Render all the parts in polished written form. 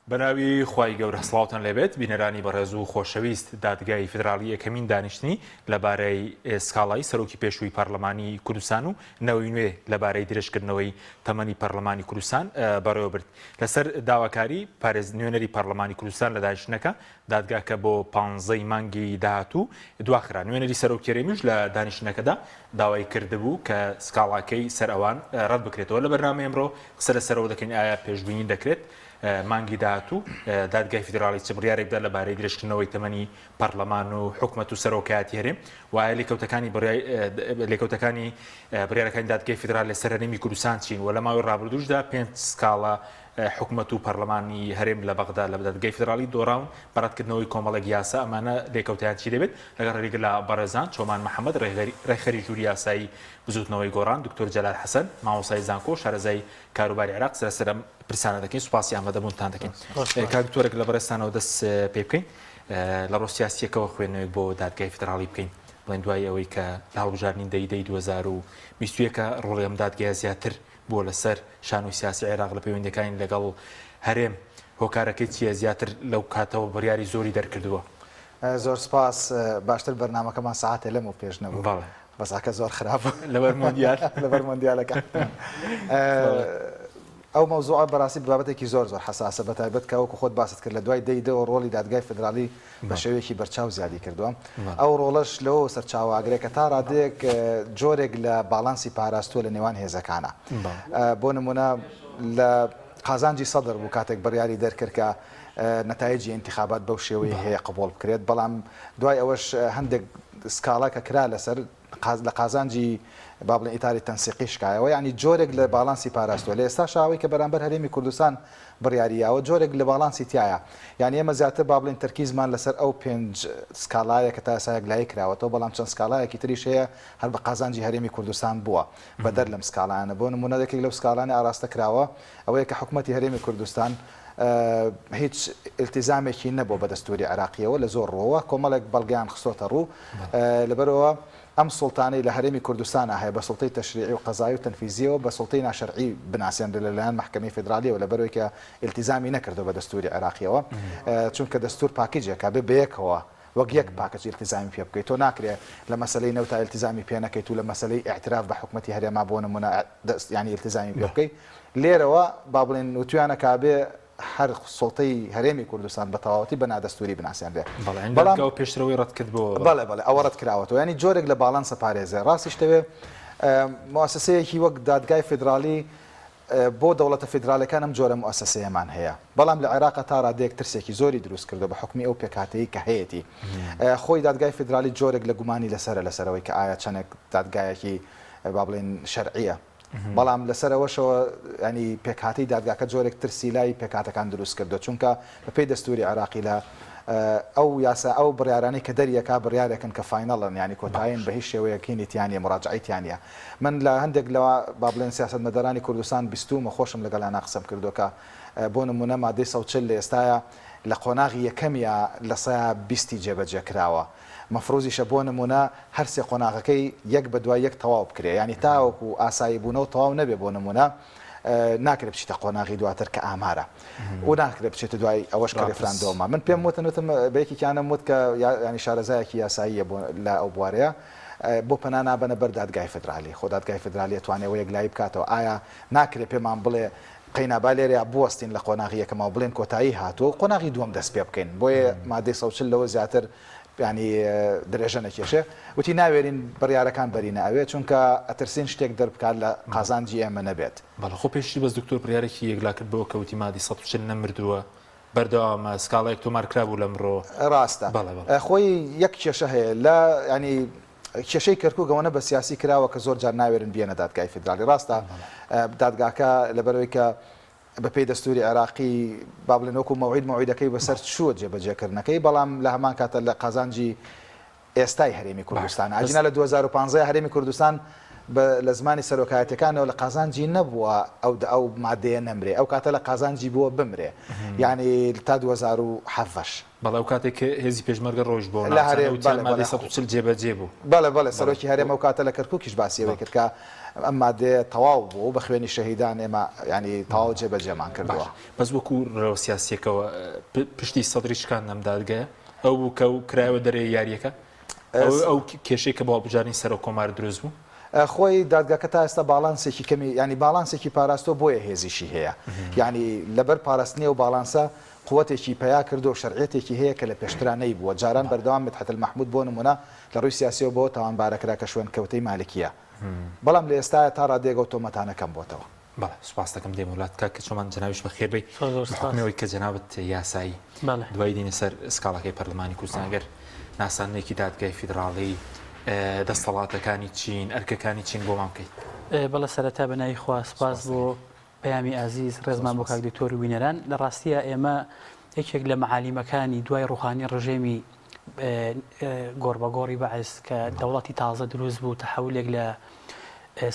بەناوی خوای گەورە سڵاوتان لێبێت بینەرانی بەڕێز و خۆشەویست دادگای فدرالی یەکەمین دانیشتنی لەبارەی سکاڵای سەرۆکی پێشووی پارلەمانی کوردستان و نەوەی نوێ لەبارەی درێژکردنەوەی تەمەنی پەرلەمانی کوردستان بەڕێوە برد لەسەر داواکاری پارێز نوێنەری پەرلەمانی کوردستان لە دانیشتنەکە دادگاکە بۆ 15 مانگی داهاتوو دواخرا نوێنەری سەرۆکی هەرێمیش لە دانیشتنەکەدا داوای کردبوو کە سکاڵاکەی سەر ئەوان ڕەت بکرێتەوە لە بەرنامە ئەمڕۆ قسە لەسەرەوە دەکەین ئایا پێشبینی دەکرێت مانگی داهاتوو دادگای فیدرالی چ بڕیارێک بدات لەبارەی درێژکردنەوەی تەمەنی پەرلەمان و حکومەت و سەرۆکایەتی هەرێم وایە لێکەوتەکانی بڕیارەکانی دادگای فیدرالی لەسەر هەرێمی کوردستان چین و لە ماوەی ڕابردووشدا 5 سکاڵا حکومەت و پەرلەمانی هەرێم لە بەغدا لە دادگای فیدرالی دۆڕاون بەڕەتکردنەوەی کۆمەڵێک یاسا ئەمانە لێکەوتیان چی دەبێت لەگەڵ ڕێگە لە بەڕێزان چۆمان محەممەد ڕێخەری ژووری یاسایی بزوتنەوەی گۆڕان دکتۆر جەلال حەسەن مامۆسای زانکۆ شارەزای کاروباری عێراق سەرسەرم پرسانە دەکەین سوپاسیان بەدەبوونتان دەکەین کاکتۆرێک لە بەڕێستانەوە دەست پێ بکەین لە ڕۆسیاسیەکەەوە خوێنەوەی بۆ دادگای فیدرالی بکەین بڵێن دوای ئەوەی کە لە هەڵبژاردنین دەی 2021 ڕۆڵی ئەم دادگای زیاتر بۆ لەسەر شانۆی سیاسی عێراق لە پەیوەندەکانی لەگەڵ هەرێم هۆکارەکەی چیە زیاتر لەو کاتەوە بڕیاری زۆری دەرکردووە زۆر سپاس باشتر بەرنامەکەمان ساعتێ لەمە پێش نەبوو بەساکە زۆر خراپە لەبەر مۆندیالەکە ئەو مەوزوعە بەڕاستی بابەتێکی زۆر حساسە بەتایبەت کە وەکو خۆت باست کرد لە دوای دەیدەوە ڕۆڵی دادگای فدرالی بە شێوەیەکی بەرچاو زیادی کردووە ئەو ڕۆڵەش لەوە سەرچاوەگرێکە تا ڕادێک جۆرێک لە باڵانسی پاراستووە لە نێوان هێزەکانە بۆ نمونە لە قازانجی سەدر بوو کاتێک بڕیاری دەرکرد کە نەتایجی انتخابات بەو شێوەیە هەیە قبول بکرێت بەڵام دوای ئەوەش هەندێک سکاڵاکە کرا لەسەر لە قازانجی بابڵێن ئیتاری تەنسیقی شکایەوە یعنی جۆرێک لە باڵانسی پاراستووە لە ئێستا شاوی کە بەرامبەر هەرێمی کوردستان بڕیاریەوە جۆرێک لە باڵانسی تایە یعنی ئێمە زیاتر بابڵێن تەرکیزمان لەسەر ئەو 5 سکاڵایە کە تا ئێستا لای کراوەتەوە بەڵام چەند سکاڵایەکی تریش هەیە هەر بە قازانجی هەرێمی کوردستان بووە بەدەر لەم سکاڵانە بۆ نمونەیەکێک لەو سکاڵانە ئاراستە کراوە ئەوەیە کە حکوومەتی هەرێمی کوردستان هیچ التزامێکی نەبوو بە دەستوری عراقیەوە لە زۆر ڕۆوە کۆمەڵێک بەڵگیان خستۆتە ڕوو لەبەرەوە ئەم سوڵتانەی لە هەرێمی کوردستانە هەیە بە سوڵتەی تەشریعی و قەزایی و تەنفیزیەوە بە سوڵتەی ناشەرعی بناسیێنرا لەلایەن محکەمەی فیدرالیەوە لەبەرەوەی کە التزامی نەکردو بە دەستوری عراقیەوە چونکە دەستور پاکیجێکە بەیەکەوە وەک یەک پاکەج التزامی پێ بکەیت تۆ ناکرێت لە مەسلەی نەوتا التزامی پێ نەکەیت و لە مەسلەی ئاعتراف بە حکومەتی هەرێما بۆ نمونە ینی التزامی پێ بکەیت لێرەوە با بڵێن وتویانە کابێ هەر سڵتەی هەرێمی کوردستان بە تەواوەتی بە نادەستوری بناسیێنرێ بەڵام پێشترەوەی ڕەتکردبووە بەڵێ ئەوە ڕەت کراوەتەوە ینی جۆرێک لە باڵانسە پارێزە ڕاستیش دەوێت موسسەیەکی وەک دادگای فیدرالی بۆ دەوڵەتە فیدرالیەکان ئەم جۆرە موسسەیەمان هەیە بەڵام لە عێراق تا ڕادەیەک ترسێکی زۆری دروست کردو بە حکمی ئەو پێکاتەیە کە هەیەی خۆی دادگای فیدرالی جۆرێک لە گومانی لەسەرەوەی کە ئایا چەندێک دادگایەکی با بڵێن شەرعیە بەڵام لەسەرەوەشەوە ینی پێکهاتی دادگاکە جۆرێک ترسیلای پێکاتەکان دروست کردو چونکە بەپێی دەستوری عراقی لە ئەو یاسا ئەو بڕیارانەی کە دەریەکە بڕیارێکن کە فاینەڵن ینی کۆتایین بە هیچ شێوەیەکی نیتیانە مراجعیتیانە من لە هەندێک لەوە با بڵێن سیاسەتمەدەرانی کوردستان بیستومە خۆشم لەگەڵیان قسەم کردوکە بۆ نمونە مادەی 140 لە ئێستاە لە قۆناغی یەکەمیە لە سەیە 20 جێبەجێ کراوە مەفرۆزیشە بۆ نمونە هەرسێ قۆناغەکەی یەک بە دوای یەک تەواو بکرێ ینی تاوەکو ئاسایی بوونەوە تەواو نەبێ بۆ نمونە ناکرێت بچیتە قۆناغی دواتر کە ئامارە و ناکرێت بچێتە دوای ئەوەش کە ڕێفراندۆمە من پێم وتم بەیەکیانە وت کە ینی شارەزایەکی یاساییە لە ئەو بوارەیە بۆ پەنا نابەنە بەر دادگای فدرالی خۆ دادگای فدرالی توانێت یەک لای بکاتەوە ئایا ناکرێت پێمان بڵێ قەینابا لێرە بوەستین لە قۆناغی یەکەمەوە بڵێن کۆتایی هاتووە قۆناغی دووەم دەست پێ بکەین بۆیە مادەی 140 لەوە زیاتر ینی درێژە نەکێشێ وتی ناوێرین بڕیارەکان بەرینە ئەوێ چونکە ئەترسین شتێک دەربکات لە قازانجی ئێمە نەبێت بەڵە خۆ پێشی بەس دکتۆر بڕیارێکی یەکلاکرد بۆ کەوتی مادی 140 نەمردووە بەردەوامە سکاڵەیەک تۆمارکرا بوو لەمڕۆ ڕاستە خۆی یەک کێشە هەیە لە ینی کێشەی کەرکووگەوەنە بە سیاسی کراوە کە زۆر جار ناوێرن بێنە دادگای فیدرالی ڕاستە دادگاکە لەبەرەوەی کە بەپێی دەستوری عراقی با بڵێن وەکو مەوعیدەکەی بەسەر چووە جێبەجێکردنەکەی بەڵام لە هەمان کاتە لە قازانجی ئێستای هەرێمی کوردستان ئاجینا لە 2015 هەرێمی کوردستان لە زمانی سەرۆکایەتەکانەوە لە قازانجی نەبووە ئەو مادەیە نەمرێ ئەو کاتە لە قازانجی بووە بمرێ یعنی تا 2007 بەڵێ ئەو کاتێک هێزی پێشمەرگە ڕۆژ بۆ لە هەرێم مادەی 140 جێبەجێ بوو بەڵێ سەرۆکی هەرێمە و کاتە لە کەرکووکیش باسیەوەی کرد کە ئەم مادەیە تەواو بوو بە خوێنی شەهیدان ئێمە ینی تەواو جێبەجێمان کردەوە بەس وەکو ڕێوە سیاسیەکەوە پشتی سەدری شکان نەم دادگایە ئەو بوو کە و کرایەوە دەرێ یاریەکە ئەو کێشەی کە بۆ بجارنی سەر کۆمار دروست بوو خۆی دادگاکە تا ئێستا باڵانسێکی کەمی ینی باڵانسێکی پاراستۆ بۆیە هێزیشی هەیە ینی لەبەر پاراستنی و باڵانسە قوتێکی پیا کردو و شەرعێتێکی هەیە کە لە پێشترانەی بووە جاران بەردەوام مدحت المەحمود بۆ نمونە لە ڕووی سیاسیەوە بۆ تاوانبارەکرا کە شوێن کەوتەی مالکیە بەڵام لە ئێستا تا ڕادێگە و تۆمەتانەکەم بۆتەوە بەڵێ سوپاس دەکەم دێم وڵات کاکە چۆمان جەناویش بەخێر بێ حکمەوەی کە جەنابەت یاسایی دوای دینە سەر سکاڵەکەی پەرلەمانی کوردستان ئەگەر ناسانەیەکی دادگای فیدراڵی دەسەڵاتەکانی چین ئەرکەکانی چین بۆمان بکەیت بەڵە سەرەتا بەنای خوا سپاس بۆ پەیامی ئازیز ڕێزمان بۆ کاک دکتۆر وینەران لە ڕاستیە ئێمە یەکێک لە مەعالیمەکانی دوای ڕوحانی ڕژێمی گۆڕبەگۆڕی بەعز کە دەوڵەتی تازە دروست بوو تەحولێک لە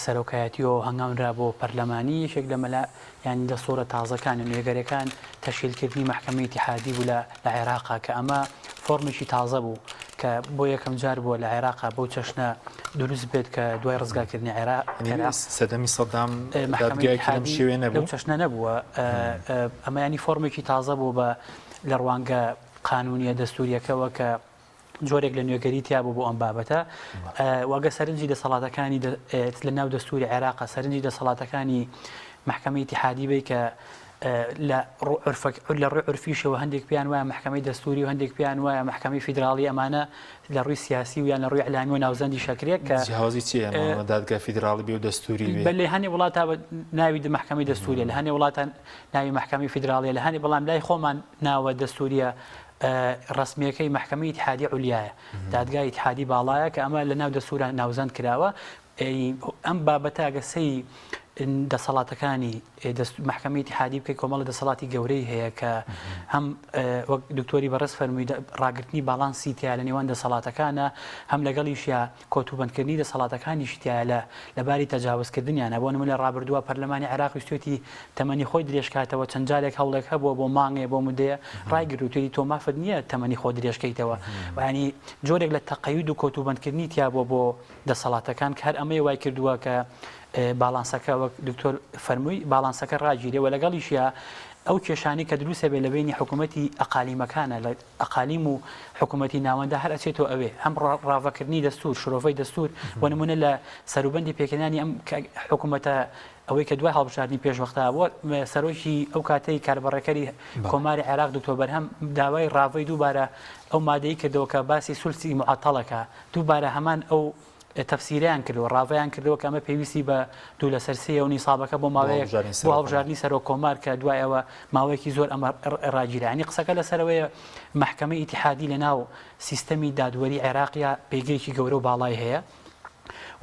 سەرۆکایەتیەوە هەنگاونرا بۆ پەرلەمانی یەکێک لە مەلا ینی دەسۆرە تازەکان نوێگەرەکان تەشکیلکردنی محکەمەی اتحادی بوو لە عێراقا کە ئەمە فۆرمێکی تازە بوو کە بۆ یەکەم جار بووە لە عێراقا بەو چەشنە دروست بێت کە دوای ڕزگارکردنی عێراق سەدەمی سەدام دادگایەکی لەم شێوەیە نەبوو لەو چەشنە نەبووە ئەمە ینی فۆرمێکی تازە بوو بە لە ڕوانگە قانونیە دەستوریەکەوە کە جۆرێک لە نوێگەری تیا بوو بۆ ئەم بابەتە واگە سەرنجی دەسەڵاتەکانی لە ناو دەستوری عێراقا سەرنجی دەسەڵاتەکانی محکەمەی اتحادی بێ کە لە ڕووی عورفیشەوە هەندێک پیان وایە محکەمەی دەستوری و هەندێک پیان وایە محکەمەی فیدراڵی ئەمانە لە ڕووی سیاسی و یان لە ڕووی ئەعلامی و ناوزەندی شەکرێک کە جیاوازی چیە دادگای فیدراڵی بێ و دەستوری بێ بەلێ هەنێ وڵاتە ناوی محکەمەی دەستوریە لە هەنێ وڵاتان ناوی محکەمەی فیدراڵیە لە هەنێ بەڵام لای خۆمان ناوە دەستوریە ڕسمیەکەی محکەمەی اتحادی عولیایە دادگای اتحادی باڵایە کە ئەمە لە ناو دەستورە ناوزەند کراوە ئەم بابەتە ئەگەسەی دەسەڵاتەکانی محکەمەی اتحادی بکەی کۆمەڵە دەسەڵاتی گەورەی هەیە کە هەم وەک دکتۆری بەڕێز فەرمووی ڕاگررتنی باڵانسی تیا لە نێوان دەسەڵاتەکانە هەم لەگەڵیشە کۆتوبندکردنی دەسەڵاتەکانیشی تایە لەباری تەجاوزکردنیانە بۆ نمونە ڕابردووە پەرلەمانی عێراق ویستێتی تەمەنی خۆی درێژکاتەوە چەند جارێک هەوڵێک هەبووە بۆ مانگێ بۆ مودەیە ڕایگرروتێتی تۆمافت نییە تەمەنی خۆ درێژکەیتەوە ینی جۆرێک لە تەقەید و کۆتوبندکردنی تیا بۆ دەسەڵاتەکان کە هەر ئەمەی وای کردووە کە باڵانسەکە وەک دکتۆر فەرمووی باڵانسەکە ڕاگیرێ و لەگەڵیشە ئەو کێشانی کە دروستە بێ لە بینی حکوومەتی ئەقالیمەکانە لە ئەقالیم و حکوومەتی ناوەندە هەر ئەچێتەوە ئەوێ هەم ڕاوەکردنی دەستور شرۆڤەی دەستور بۆ نمونە لە سەروبەندی پێکردنی ئەم حکوومەتە ئەوەی کە دوای هەڵبژاردننی پێشوەختە بۆ سەرۆکی ئەو کاتەی کاربڕەکەری کۆماری عێراق دکتۆر بەرهەم داوای ڕاوی دووبارە ئەو مادەی کردەوە کە باسی سولسی معتەڵەکە دووبارە هەمان ئەو تەفسیریان کردو ڕاویان کردەوە کە ئەمە پێویستی بە دوو لە سەرسەیە و نیسابەکە بۆ ماوەیەک بۆ هەڵبژاردننی سەرۆک کۆمار کە دوایەوە ماوەیەکی زۆر ئەمە ڕاگیرانی قسەکە لەسەرەوەیە محکەمەی اتحادی لە ناو سیستەمی دادوەری عێراقیە پێگەیەکی گەورە و باڵای هەیە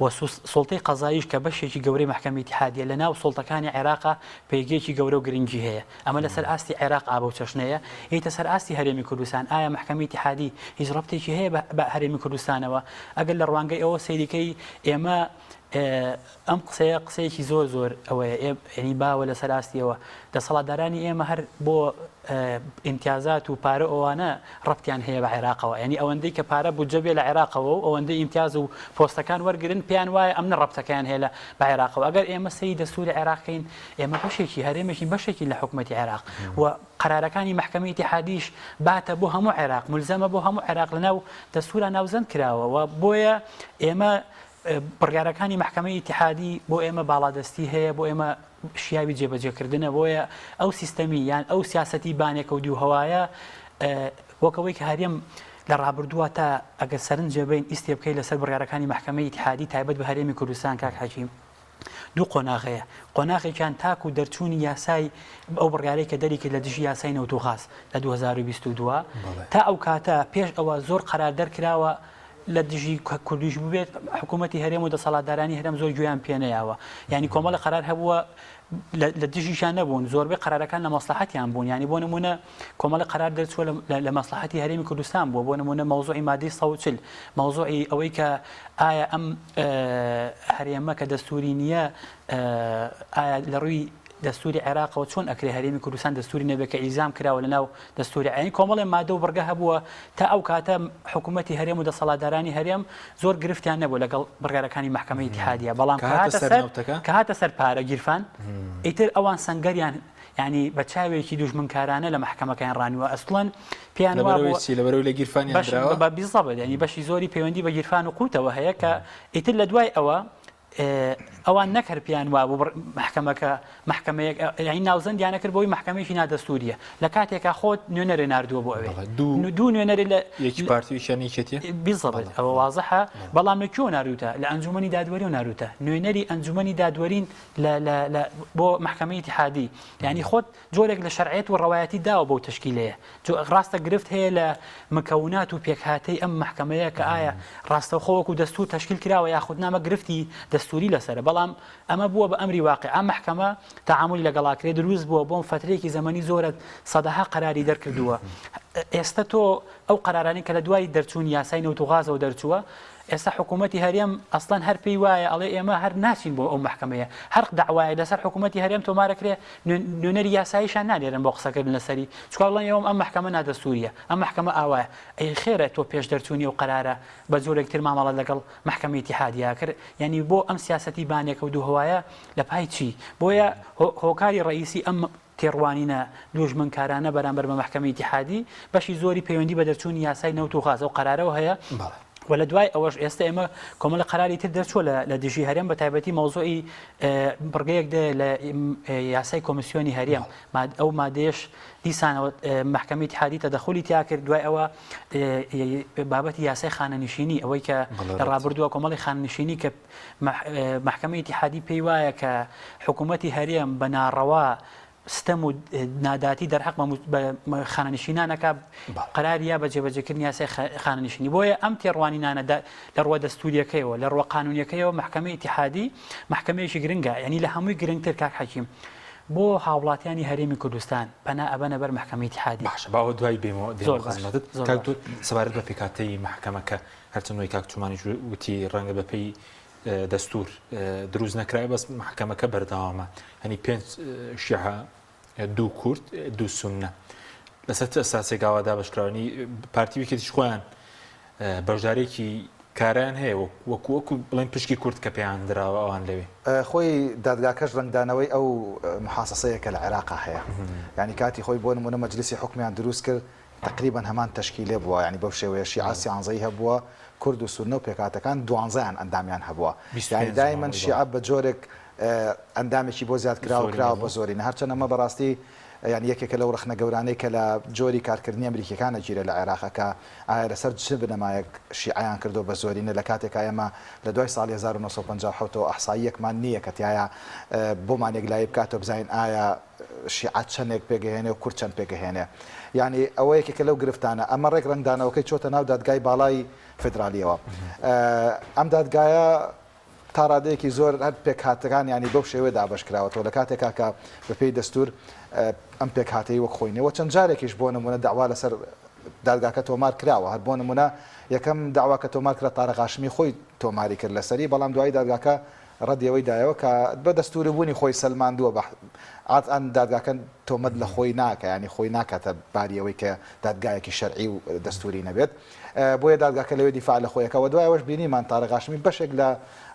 و سڵتەی قەزاییش کە بەشێکی گەورەی محکەمەی اتحادیە لە ناو سڵتەکانی عێراقا پێگەیەکی گەورە و گرنگی هەیە ئەمە لەسەر ئاستی عێراق ئابە و چەشنەیە ئیتە سەر ئاستی هەرێمی کوردستان ئایا محکەمەی اتحادی هیچ ڕەبتێکی هەیە بە هەرێمی کوردستانەوە ئەگەر لە ڕوانگەی ئەوە سەیریکەی ئێمە ئەم قسەیەکی زۆر ئەوەیە ینی باوە لەسەر ئاستیەوە دەسەڵاتدارانی ئێمە هەر بۆ ئیمتیازات و پارە ئەوانە ڕەبتیان هەیە بە عێراقەوە ینی ئەوەندەی کە پارە بوو جەبێ لە عێراقەوە و ئەوەندەی ئیمتیاز و پۆستەکان وەرگرن پێیان وایە ئەم ڕەبتەکەیان هەیە بە عێراقەوە ئەگەر ئێمە سەی دەستوری عێراقین ئێمە بەشێکی هەرێمێکی بەشێکی لە حکوومەتی عێراق و قرارەکانی محکەمەی اتحادیش باتە بۆ هەموو عێراق ملزەمە بۆ هەموو عێراق لەناو دەستورە ناوزەند کراوە و بۆیە ئێمە بڕیارەکانی محکەمەی اتحادی بۆ ئێمە باڵادەستی هەیە بۆ ئێمە شیاوی جێبەجێکردنە بۆیە ئەو سیستەمی یان ئەو سیاسەتی بانێکە و دیوهەوایە وەکەوەی کە هەرێم لە ڕابردووە تا ئەگەر سەرنجە بین ئیستی بکەی لەسەر بڕیارەکانی محکەمەی اتحادی تایبەت بە هەرێمی کوردستان کاک حەکیم دوو قۆناغەیە قۆناغێکیان تاک و دەرچوونی یاسای ئەو بڕیارەی کە دەریکە لە دژی یاسای نەوتوخاس لە 2022 تا ئەو کاتە پێش ئەوە زۆر قەرار دەرکراوە لە دژی کوردیش ببێت حکوومەتتی هەرێم و دەسەڵاتدارانی هەرێم زۆر گویان پێنەیاوە یعنی کۆمەڵە قرار هەبووە لە دژیشان نەبوون زۆربەی قرارەکان لە مەسلحەتیان بوون ینی بۆ نمونە کۆمەڵی قرار دەرچووە لە مەسلحەتی هەرێمی کوردستان بووە بۆ نمونە مەوزوعی مادەی 140 مەوزوعی ئەوەی کە ئایا ئەم هەرێمە کە دەستوری نییە ئایا لە ڕووی دەستوری عێراقەوە چۆن ئەکرێ هەرێمی کوردستان دەستوری نەبێت کە ئیلزام کراوە لەناو دەستوری عینی کۆمەڵی مادە و بڕگە هەبووە تا ئەو کاتە حکوومەتتی هەرێم و دەسەڵاتدارانی هەرێم زۆر گرفتیان نەبوو لەگەڵ بڕگارەکانی محکەمەی ئیتیحادیە بەڵام کە هاتە سەر پارە گیرفان ئیتر ئەوان سەنگەریان ینی بە چاوێکی دوژمنکارانە لە محکەمەکان ڕانیوە ئەسڵەن پیان لەبەرەوەی لە گیرفانیان بە بیزەبێت ینی بەشی زۆری پەیوەندی بە گیرفان و قوتەوە هەیە کە ئیتر لە دوای ئەوە ئەوان نەکرد پیان وا بۆ محکەمەیەک ناوزەندیانە کرد بۆی محکەمەیەکی نادەستوریە لە کاتێکا خۆت نوێنەرێ نردووە بۆ ئەوێ دوو نوێنەری لە یەکی پارتیشانیکەتی بیزەبێت ئەوە وازەحە بەڵام لە کۆ ناروتە لە ئەنجومەنی دادوەری و ناروتە نوێنەری ئەنجومەنی دادوەرین بۆ محکەمەی اتحادی یعنی خۆت جۆرێک لە شەرعیەت و ڕەوایەتی داوە بۆ تشکیلەیە ڕاستە گرفت هەیە لە مکەونات و پێکهاتەی ئەم محکەمەیە کە ئایا ڕاستەوخۆوەک و دەستور تشکیل کراوە یاخود نامە گرفتی دەستوری لەسەرە بەڵام ئەمە بووە بە ئەمری واقع ئەم محکەمە تعاملی لەگەڵاکرێ دروست بووە بۆم فترەیەکی زەمەنی زۆرە سەدەها قەراری دەرکردووە ئێستا تۆ ئەو قەرارانی کە لە دوای دەرچوون یاسای نەوت و غازەوە دەرچووە ئێستا حکوومەتتی هەرێم ئەسڵەن هەر پێی وایە ئەڵێ ئێمە هەر ناچین بۆ ئەو محکەمەیە هەر داوایە لەسەر حکوومەتتی هەرێم تۆمارەکرێ نوێنەری یاساییشان نادێرن بۆ قسەکردن لەسەری چکڵڵەن ئێوەم ئەم محکەمە نادەستوریە ئەم محکەمە ئاوایە ئەی خێرە تۆ پێش دەرچوونی و قەرارە بە جۆرێک تر مامەڵە لەگەڵ محکەمەی اتحادیە کرد یعنی بۆ ئەم سیاسەتی بانێکە و دووهوایە لە پای چی بۆیە هۆکاری ڕئیسی ئەم تێڕوانینە دوژمنکارانە بەرامبەر بە محکەمەی اتحادی بەشی زۆری پەیوەندی بە دەرچوونی یاسای نەوت و غاز و قەرارەوە هەیە و لە دوای ئەوەش ئێستا ئێمە کۆمەڵە قەراری تر دەرچووە لە دژی هەرێم بە تایبەتی مەوزوعی بڕگەیەک لە یاسای کۆمیسیۆنی هەرێم ئەو مادەیەش دیسانەوە محکەمەی اتحادی تەدەخولی تیا کرد دوای ئەوە بابەتی یاسای خانەنشینی ئەوەی کە لە ڕابردووە کۆمەڵی خانەنشینی کە محکەمەی اتحادی پێی وایە کە حکوومەتتی هەرێم بە ناڕەوا ستەم و ناداتی دەرحەق بە خانەنشینانەکە قەراریە بە جێبەجێکردنی یاسای خانەنشینی بۆیە ئەم تێڕوانینانە لە ڕوە دەستوریەکەیەوە لە ڕوە قانونیەکەیەوە محکەمەی اتحادی محکەمەیەکی گرنگە یعنی لە هەمووی گرنگتر کاک حەکیم بۆ هاوڵاتیانی هەرێمی کوردستان پەنا ئەبەنە بەر محکەمەی اتحادی باشە باوە دوای بێمەوە خزمەتت سەبارەت بە پێکهاتەی محکەمەکە هەرچەندەوەی کاک تومانی وتی ڕەنگە بەپێی دەستور دروست نەکرای بەس محکەمەکە بەردەوامە هەنی 5 شیعە 2 کورد 2 سونە لەسەر ئەساسێکاوا دابەشکراوەنی پارتیوێکێتیش خۆیان بەشدارێکی کاران هەیە وەکو بڵێن پشکی کورد کە پێیان دراوە ئەوان لەوێ خۆی دادگاکەش ڕنگدانەوەی ئەو محاسەسەیە کە لە عێراقا هەیە ینی کاتی خۆی بۆ نمونە مەجلیسی حکمیان دروست کرد تقریبا هەمان تشکیلێ بووە ینی بەو شێوەیە شیعە سیانزەی هەبووە کورد و سونە و پێکاتەکان دوانزەیان ئەندامیان هەبووە یعنی دایمەن شیعە بە جۆرێک ئەندامێکی بۆ زیاد کراوە بە زۆرینە هەرچەندە ئەمە بەڕاستی یعنی یەکێکە لەو ڕخنە گەورانەی کە لە جۆری کارکردنی ئەمریکیەکانە گیرە لە عێراقەکە ئایا لەسەر چ بنەمایەک شیعەیان کردو بە زۆرینە لە کاتێکا ئێمە لە دوای ساڵی 1957 ئەحساییەکمان نییە کە تایە بۆمان یەکلایی بکاتەوە بزانین ئایا شیعە چەندێک پێگەهێنێ و کورد چەند پێگەهێنێ یعنی ئەوە یەکێکە لەو گرفتانە ئەمە ڕێک ڕنگدانەوەکەی چۆتە ناو دادگای باڵای فدرالیەوە ئەم دادگایە تا ڕادەیەکی زۆر هەر پێکهاتەکان ینی بەو شێوەیە دابەشکراوەتەوە لە کاتێکا کە بەپێی دەستور ئەم پێکهاتەی وەک خۆینەوە چەند جارێکیش بۆ نمونە داوا لەسەر دادگاکە تۆمار کراوە هەر بۆ نمونە یەکەم داوا کە تۆمار کرا تارق هاشمی خۆی تۆماری کرد لەسەری بەڵام دوای دادگاکە ڕەدیەوەی دایەوە کە بە دەستوری بوونی خۆی سەلماندووە بە ئەم دادگاکە تۆمەت لە خۆی ناکە ینی خۆی ناکاتە باریەوەی کە دادگایەکی شەرعی و دەستوری نەبێت بۆیە دادگاکە لەوێ دیفاع لە خۆیەکەوە دوایەوەش بینیمان تارق هاشمی بەشێک لە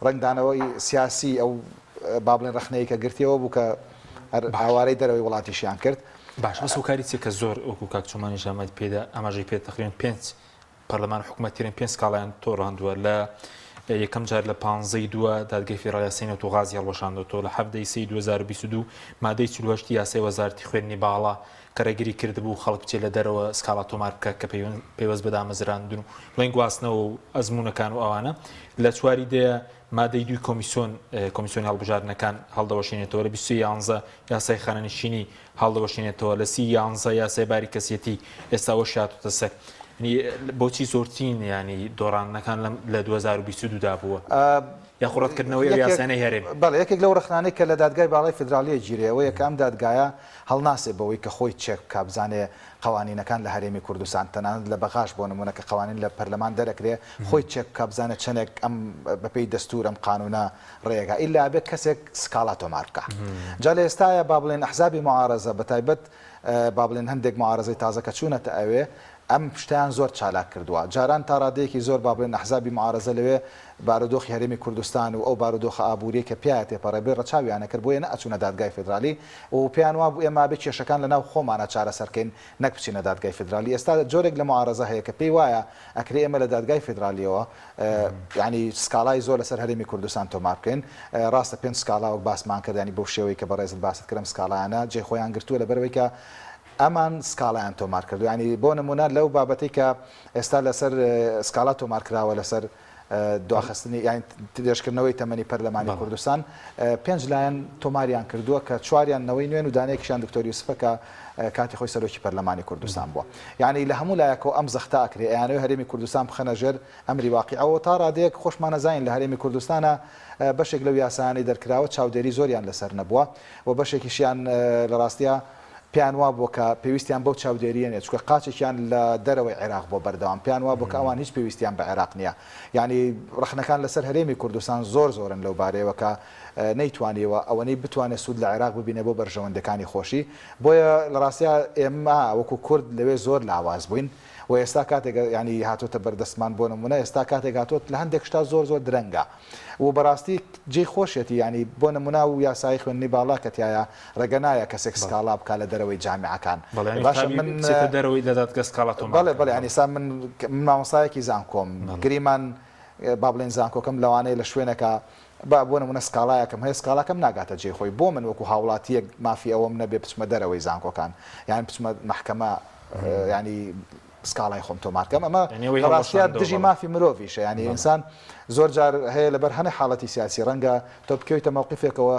ڕنگدانەوەی سیاسی ئەو با بڵێن ڕخنەیە کە گرتیەوە بوو کە هاوارەی دەرەوەی وڵاتیشیان کرد باش بەس وکاری چێکە زۆر ئەوکو کاکچۆمانی ژامەت پێدا ئەماژەی پێ تقریبا 5 پەرلەمان حکوومەتیرن 5 سکاڵیان تۆڕاندووە لە یەکەم جار لە 15 دووە دادگای فێدراڵی یاسای و غازی هەڵوەشاندەوە لە 7 2022 مادەی 48 یاسای وەزارەتی خوێندنی باڵا کە ڕێگری کردبوو خەڵک بچێت لە دەرەوە سکاڵا تۆمار بکە کە پێوەست بە دامەزراندن و بڵێن گواستنەوە و ئەزمونونەکان و ئەوانە لە چواری دەیە مادەی دوی کۆمیسیۆنی هەڵبژاردنەکان هەڵدەوەشێنێتەوە لە 2011 یاسای خانەنشینی هەڵدەوەشێنێتەوە لە 30 یاسای باری کەسیەتی ئێستا ئەوە شاتوتە سەر بۆچی زۆرترین ینی دۆڕانەکان لە 2022 دا بووە یا خوڕەتکردنەوەی یاسانەی هەرێم بەڵێ یەکێک لەو ڕخنانەی کە لە دادگای باڵای فدرالیە گیرەوە یەکەم دادگایە هەڵناسێ بەوەی کە خۆی چێک کابزانێ قوانینەکان لە هەرێمی کوردستان تەنانەت لە بەغاش بۆ نمونە کە قوانین لە پەرلەمان دەرەکرێ خۆی چێک کابزانە چەندێک ئەم بەپێی دەستور ئەم قانونە ڕێگا ئیلا بێت کەسێک سکاڵا تۆمار بکە جا لە ئێستاە با بڵێن ئەحزابی معارەزە بەتایبەت با بڵێن هەندێک معارەزەی تازە کە چوونەتە ئەوێ ئەم شتیان زۆر چالاک کردووە جاران تا ڕادەیەکی زۆر با بڵێن ئەحزابی معارەزە لەوێ بارودۆخی هەرێمی کوردستان و ئەو بارودۆخە ئابووری کە پیاە تێپەڕێبێ ڕەچاویانە کرد بۆیە نەئەچوونە دادگای فدرالی و پێیان وا بوو ئێمە بێ کێشەکان لەناو خۆمانە چارەسەرکەین نەک بچینە دادگای فدرالی ئێستا جۆرێک لە معارەزە هەیە کە پێی وایە ئەکرێ ئێمە لە دادگای فدرالیەوە ینی سکاڵای زۆر لەسەر هەرێمی کوردستان تۆمار بکەین ڕاستە پێنج سکاڵا وەک باسمان کردانی بەو شێوەی کە بەڕێزت باست کردم سکاڵایانە جێ خۆیان گرتووە لەبەرەوەی کە ئەمان سکاڵیان تۆمار کردو ینی بۆ نمونە لەو بابەتی کە ئێستا لەسەر سکاڵا تۆمار کراوە لەسەر دواخستنی یان تێشکردنەوەی تەمەنی پەرلەمانی کوردستان پێنج لایەن تۆماریان کردووە کە چواریانەوەی نوێن و دانەیەکیشیان دکتۆر یوسفە کە کاتی خۆی سەرۆکی پەرلەمانی کوردستان بووە یعنی لە هەموو لایەکەوە ئەم زەختا ئەکرێ ئەیانەوەی هەرێمی کوردستان بخەنە ژێر ئەمری واقعەوە تا ڕادەیەک خۆشمانەزانین لە هەرێمی کوردستانە بەشێک لەو یاسایانەی دەرکراوە چاودێری زۆریان لەسەر نەبووە و بەشێکیشیان لە ڕاستیە پیان وا بوو کە پێویستیان بەو چاودێریە چکە قاچێکیان لە دەرەوەی عێراق بۆ بەردەوام پیان وا بوو کە ئەوان هیچ پێویستیان بە عێراق نییە ینی ڕخنەکان لەسەر هەرێمی کوردستان زۆر زۆرن لەو بارەیەوە کە نەیتوانیەوە ئەوەی بتوانێت سوود لە عێراق ببینێ بۆ بەرژەوەندەکانی خۆشی بۆیە لە ڕاستیە ئێمە وەکو کورد لەوێ زۆر لاواز بووین و ئێستا کاتێک ینی هاتوۆتە بەردەستمان بۆ نمونە ئێستا کاتێک هاتوۆت لە هەندێک شتا زۆر زۆر درەنگە و بەڕاستی جێ خۆشێتی ینی بۆ نمونا و یاسایی خوێنی باڵا کەتیایە ڕێگەنایە کەسێک سکاڵا بکە لە دەرەوەی جامعەکان دەرەوەی دەدات سکاڵاتۆم بەڵێ ینی سا من مامۆسایەکی زانکۆم گریمان با بڵێن زانکۆکەم لەوانەیە لە شوێنەکە بۆ نمونە سکاڵایەکەم هەیە سکاڵاکەم ناگاتە جێ خۆی بۆ من وەکو هاوڵاتیەک مافی ئەوەم نەبێ بچمە دەرەوەی زانکۆکان یان بچمە محکەمە ینی سکاڵای خۆم تۆمارکەم ئەمە ڕاستیات دژی مافی مرۆڤیشە ینی ئینسان زۆر جار هەیە لەبەر هەنێ حاڵەتی سیاسی ڕەنگە تۆ بکەویتە مووقفێکەوە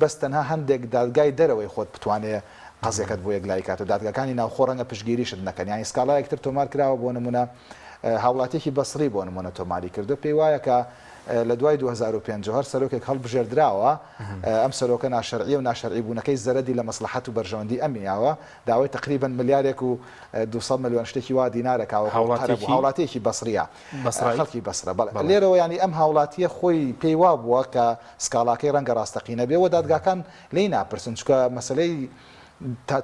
بەس تەنها هەندێک دادگای دەرەوەی خۆت بتوانێت قەزێکت بۆ یەکلای کات و دادگاکانی ناوخۆ ڕەنگە پشگیریشت نەکەن یانی سکاڵایەکتر تۆمار کراوە بۆ نمونە هاوڵاتێکی بەسڕی بۆ نمونە تۆماری کردو پێی وایە کە لە دوای 2005 سەرۆکێک هەڵبژێردراوە ئەم سەرۆکە ناشەرعی و ناشەرعی بوونەکەی زەرەدی لە مەسلحەت و بەرژەوەندی ئەمیاوە داوای تقریبا ملیارێک و 200 ملیۆن شتێکی وا دینارەکەوە هاوڵاتێکی بەسڕیە خەڵکی بەسرە لێرەوە ینی ئەم هاوڵاتیە خۆی پێی وا بووە کە سکاڵاکەی ڕەنگە ڕاستەقینە بێەوە دادگاکان لی ناپرسن چکە مەسلەی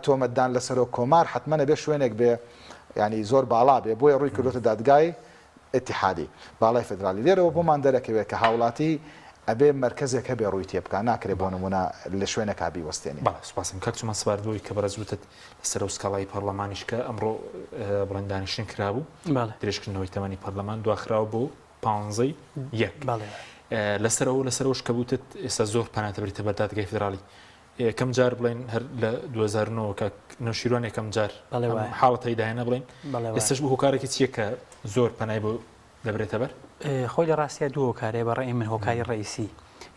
تۆمەتدان لە سەرۆک کۆمار حتممە بێ شوێنێک بێ ینی زۆر باڵا بێ بۆی ڕووی کردوتە دادگای اتحادی باڵای فدرالی لێرەوە بۆمان دەرەکەوێت کە هاوڵاتی ئەبێ مرکزێک هەبێ ڕووی تێ بکە ناکرێ بۆ نمونە لە شوێنە کابی وەستێنی سوپاسم کاک چما سپاردەوەی کە بەرەزوتت لەسەر و سکاڵای پەرلەمانیشکە ئەمڕۆ بڵندانیشتن کرابوو درێژکردنەوەی تەمەنی پەرلەمان دواخراوە بۆ 15 لەسەرەوەش کە بوتت ئێستا زۆر پەناتە بریتە بەر دادگای فدرالی کەم جار بڵێن هەر لە 2009 کە نەوشیروان یەکەم جار حاڵەتەی داهێنە بڵێن ئێستش بوو هۆکارێکی چییە کە زۆر پەنای بۆ دەبرێتە بەر خۆی لە ڕاستیە دوو هۆکارێ بەڕێی من هۆکاری ڕئیسی